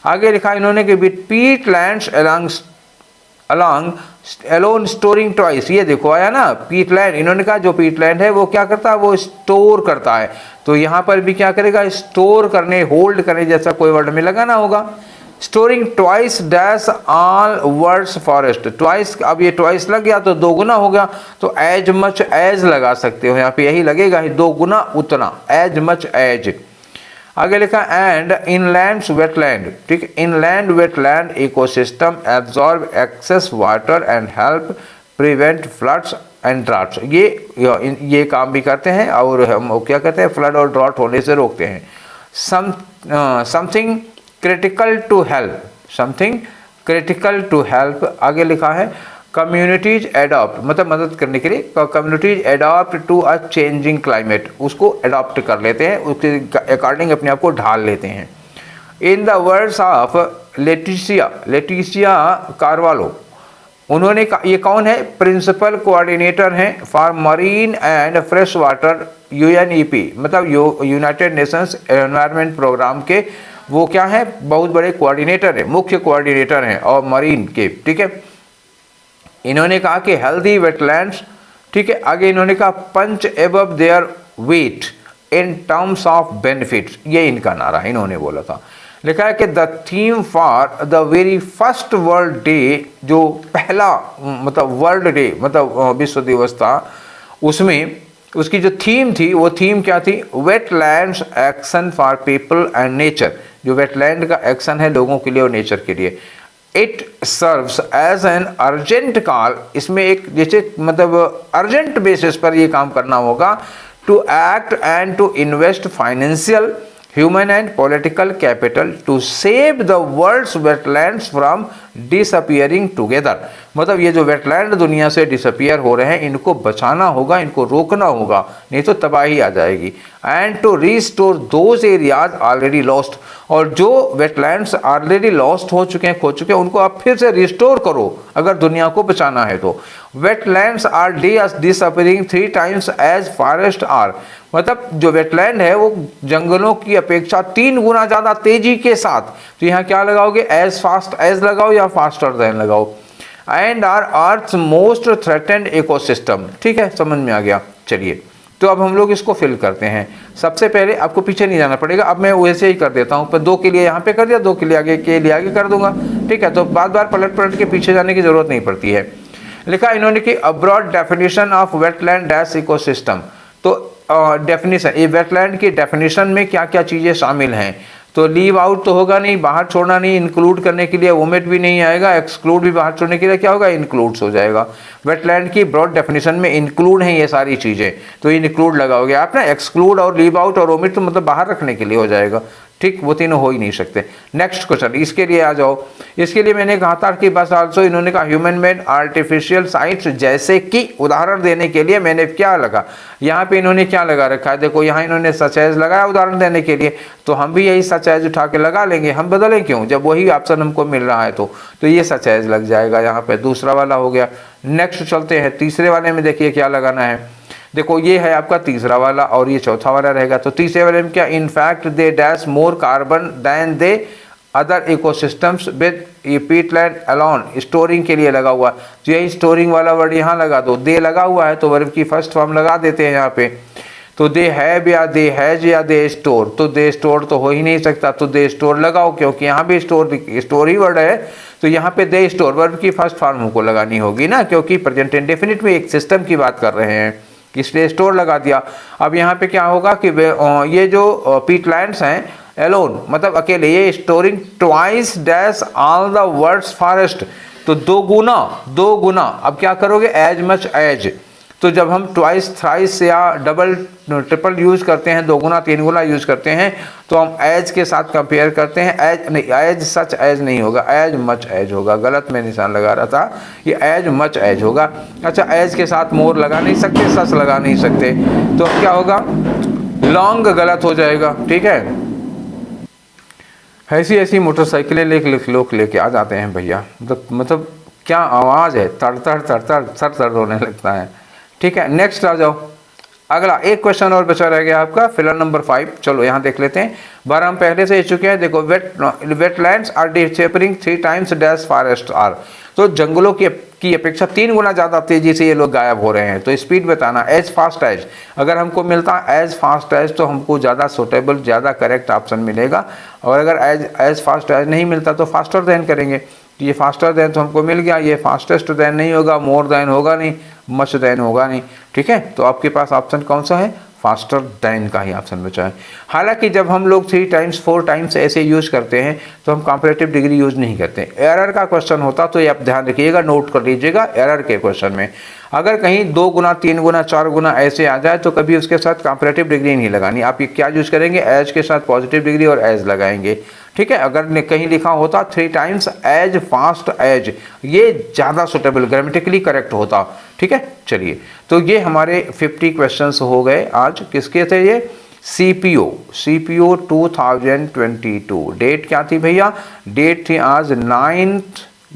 आगे लिखा इन्होंने कि विद पीट लैंड्स अलोन स्टोरिंग ट्वाइस। ये देखो आया ना पीटलैंड, इन्होंने कहा जो पीटलैंड है वो क्या करता है, वो स्टोर करता है। तो यहाँ पर भी क्या करेगा, स्टोर करने, होल्ड करने जैसा कोई वर्ड में लगाना होगा। Storing twice dash all world's forest, twice, अब ये ट्वाइस लग गया तो दो गुना हो गया, तो एज मच एज लगा सकते हो, यहाँ पे यही लगेगा, दो गुना उतना, एज मच एज। आगे लिखा एंड इनलैंड वेटलैंड, ठीक, inland wetland ecosystem absorb excess water and help prevent floods and droughts. ये काम भी करते हैं और हम क्या कहते हैं, फ्लड और ड्रॉट होने से रोकते हैं। Something critical to help, something critical to help. आगे लिखा है कम्युनिटीज एडॉप्ट, मतलब मदद करने के लिए, communities adapt to a changing climate, उसको एडॉप्ट कर लेते हैं, उसके अकॉर्डिंग अपने आप को ढाल लेते हैं। In the words of Leticia Carvalho, उन्होंने ये कौन है, प्रिंसिपल कोऑर्डिनेटर हैं for marine and fresh water UNEP, मतलब यूनाइटेड नेशंस एनवायरनमेंट प्रोग्राम के वो क्या है, बहुत बड़े कोऑर्डिनेटर हैं, मुख्य कोऑर्डिनेटर हैं और मरीन के, ठीक है। इन्होंने कहा कि हेल्दी वेटलैंड्स, ठीक है। आगे इन्होंने कहा punch above their weight in terms of benefits, ये इनका नारा इन्होंने बोला था। लिखा है कि the theme for the very first world day, जो पहला मतलब वर्ल्ड डे मतलब विश्व दिवस था, उसमें उसकी जो थीम थी, वो थीम क्या थी, wetlands action for people and nature, जो वेटलैंड का एक्शन है लोगों के लिए और नेचर के लिए। It serves as an urgent call, इसमें एक जैसे मतलब अर्जेंट बेसिस पर ये काम करना होगा, to act and to invest financial human and political capital to save the world's wetlands from disappearing together. मतलब ये जो वेटलैंड दुनिया से डिसअपियर हो रहे हैं, इनको बचाना होगा, इनको रोकना होगा, नहीं तो तबाही आ जाएगी। And to restore those areas already lost, और जो वेटलैंड्स ऑलरेडी लॉस्ट हो चुके हैं, खो चुके हैं, उनको आप फिर से रिस्टोर करो अगर दुनिया को बचाना है तो। Wetlands are disappearing 3 times as forest are, मतलब जो वेटलैंड है वो जंगलों की अपेक्षा 3 गुना ज़्यादा तेजी के साथ, तो यहाँ क्या लगाओगे, एज फास्ट एज लगाओ या फास्टर देन लगाओ। And are Earth most threatened ecosystem, ठीक है, समझ में आ गया। चलिए तो अब हम लोग इसको फिल करते हैं। सबसे पहले आपको पीछे नहीं जाना पड़ेगा, अब मैं वैसे ही कर देता हूँ, पर 2 के लिए यहाँ पे कर दिया, 2 के लिए आगे कर दूंगा, ठीक है। तो बार बार पलट के पीछे जाने की जरूरत नहीं पड़ती है। लिखा इन्होंने कि abroad definition of wetland dash ecosystem, तो डेफिनेशन, ये वेटलैंड की डेफिनेशन में क्या क्या चीज़ें शामिल हैं, तो लीव आउट तो होगा नहीं, बाहर छोड़ना नहीं, इंक्लूड करने के लिए ओमिट भी नहीं आएगा, एक्सक्लूड भी बाहर छोड़ने के लिए क्या होगा, इंक्लूड्स हो जाएगा। वेटलैंड की ब्रॉड डेफिनेशन में इंक्लूड हैं ये सारी चीज़ें, तो इंक्लूड लगाओगे आप ना, एक्सक्लूड और लीव आउट और ओमिट तो मतलब बाहर रखने के लिए हो जाएगा, ठीक, वो तीनों हो ही नहीं सकते। नेक्स्ट क्वेश्चन, इसके लिए आ जाओ। इसके लिए मैंने कहा था कि बस आल्सो, इन्होंने कहा ह्यूमन मेड आर्टिफिशियल साइट्स, जैसे कि उदाहरण देने के लिए मैंने क्या लगा, यहाँ पे इन्होंने क्या लगा रखा है, देखो यहाँ इन्होंने सच एज लगाया उदाहरण देने के लिए, तो हम भी यही सच एज उठा के लगा लेंगे, हम बदलें क्यों जब वही ऑप्शन हमको मिल रहा है, तो ये सच एज लग जाएगा यहाँ पे, दूसरा वाला हो गया। नेक्स्ट चलते हैं तीसरे वाले में, देखिए क्या लगाना है, देखो ये है आपका तीसरा वाला और ये चौथा वाला रहेगा। तो तीसरे वाले में क्या, in fact they dash more carbon than the other ecosystems with peatland alone, storing के लिए लगा हुआ, तो यही स्टोरिंग वाला वर्ड यहाँ लगा दो, दे लगा हुआ है तो वर्ब की फर्स्ट फॉर्म लगा देते हैं यहाँ पे। तो तो दे हैव या दे हैज या दे स्टोर, तो दे स्टोर तो हो ही नहीं सकता, तो दे स्टोर लगाओ, क्योंकि यहाँ भी स्टोर ही वर्ड है, तो यहाँ पे दे स्टोर वर्ब की फर्स्ट फॉर्म हमको लगानी होगी ना, क्योंकि प्रेजेंट इंडेफिनिट में एक सिस्टम की बात कर रहे हैं, इसलिए स्टोर लगा दिया। अब यहाँ पे क्या होगा कि ये जो पीटलैंड्स हैं एलोन मतलब अकेले, ये storing twice dash all the words forest, तो दो गुना। अब क्या करोगे, एज मच एज, तो जब हम ट्वाइस थ्राइस या डबल ट्रिपल यूज करते हैं, 2 गुना 3 गुना यूज करते हैं, तो हम एज के साथ कंपेयर करते हैं। एज नहीं, एज सच एज नहीं होगा, एज मच एज होगा, गलत में निशान लगा रहा था, ये एज मच एज होगा। अच्छा, एज के साथ मोर लगा नहीं सकते, सच लगा नहीं सकते, तो क्या होगा, लॉन्ग गलत हो जाएगा। ठीक है, ऐसी मोटरसाइकिलें लोग लेके आ जाते हैं भैया, मतलब क्या आवाज़ है, तड़ तड़ तड़ तड़ सर दर्द होने लगता है। ठीक है, नेक्स्ट आ जाओ, अगला एक क्वेश्चन और बचा रह गया आपका, फिलर नंबर 5। चलो यहाँ देख लेते हैं, बार हम पहले से ही चुके हैं। देखो, wetlands are disappearing 3 times dash forest are, तो जंगलों की अपेक्षा 3 गुना ज़्यादा तेजी से ये लोग गायब हो रहे हैं। तो स्पीड बताना, एज फास्ट एज, अगर हमको मिलता एज फास्ट एज तो हमको ज़्यादा सूटेबल, ज़्यादा करेक्ट ऑप्शन मिलेगा, और अगर एज फास्ट एज नहीं मिलता तो फास्टर देन करेंगे। ये फास्टर देन तो हमको मिल गया, ये फास्टेस्ट देन नहीं होगा, मोर देन होगा नहीं, मच देन होगा नहीं। ठीक है, तो आपके पास ऑप्शन कौन सा है, फास्टर देन का ही ऑप्शन बचा है। हालांकि जब हम लोग 3 टाइम्स 4 टाइम्स ऐसे यूज़ करते हैं तो हम कंपैरेटिव डिग्री यूज़ नहीं करते। एरर का क्वेश्चन होता तो ये आप ध्यान रखिएगा, नोट कर लीजिएगा, एरर के क्वेश्चन में अगर कहीं 2 गुना 3 गुना 4 गुना ऐसे आ जाए तो कभी उसके साथ कंपैरेटिव डिग्री नहीं लगानी। आप ये क्या यूज़ करेंगे, एज के साथ पॉजिटिव डिग्री और एज लगाएंगे। ठीक है, अगर कहीं लिखा होता 3 टाइम्स एज फास्ट एज, ये ज़्यादा सुटेबल, ग्रामेटिकली करेक्ट होता। ठीक है, चलिए, तो ये हमारे 50 क्वेश्चंस हो गए आज। किसके थे ये, सीपीओ 2022। डेट क्या थी भैया, डेट थी आज 9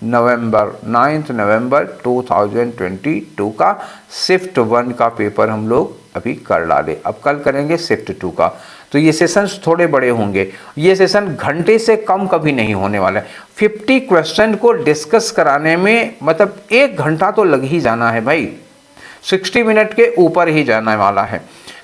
नवंबर 2022 का। शिफ्ट 1 का पेपर हम लोग अभी कर डाले, अब कल करेंगे शिफ्ट 2 का। तो ये सेशंस थोड़े बड़े होंगे, ये सेशन घंटे से कम कभी नहीं होने वाला है। 50 क्वेश्चन को डिस्कस कराने में मतलब 1 घंटा तो लग ही जाना है भाई, 60 मिनट के ऊपर ही जाने वाला है।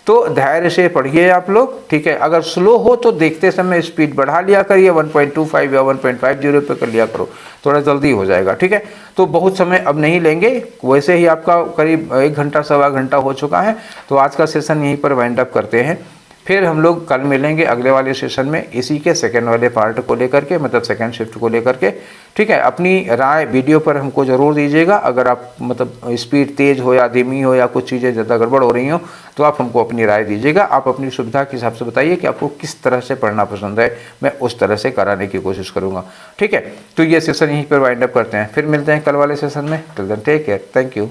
तो धैर्य से पढ़िए आप लोग। ठीक है, अगर स्लो हो तो देखते समय स्पीड बढ़ा लिया करिए, 1.25 या 1.50 पे कर लिया करो, थोड़ा जल्दी हो जाएगा। ठीक है, तो बहुत समय अब नहीं लेंगे, वैसे ही आपका करीब 1 घंटा सवा घंटा हो चुका है। तो आज का सेशन यहीं पर वाइंड अप करते हैं, फिर हम लोग कल मिलेंगे अगले वाले सेशन में इसी के सेकंड वाले पार्ट को लेकर के, मतलब सेकंड शिफ्ट को लेकर के। ठीक है, अपनी राय वीडियो पर हमको ज़रूर दीजिएगा। अगर आप मतलब स्पीड तेज़ हो या धीमी हो या कुछ चीज़ें ज़्यादा गड़बड़ हो रही हो तो आप हमको अपनी राय दीजिएगा। आप अपनी सुविधा के हिसाब से बताइए कि आपको किस तरह से पढ़ना पसंद है, मैं उस तरह से कराने की कोशिश करूँगा। ठीक है, तो ये सेशन यहीं पर वाइंड अप करते हैं, फिर मिलते हैं कल वाले सेशन में। Till then take care, thank you.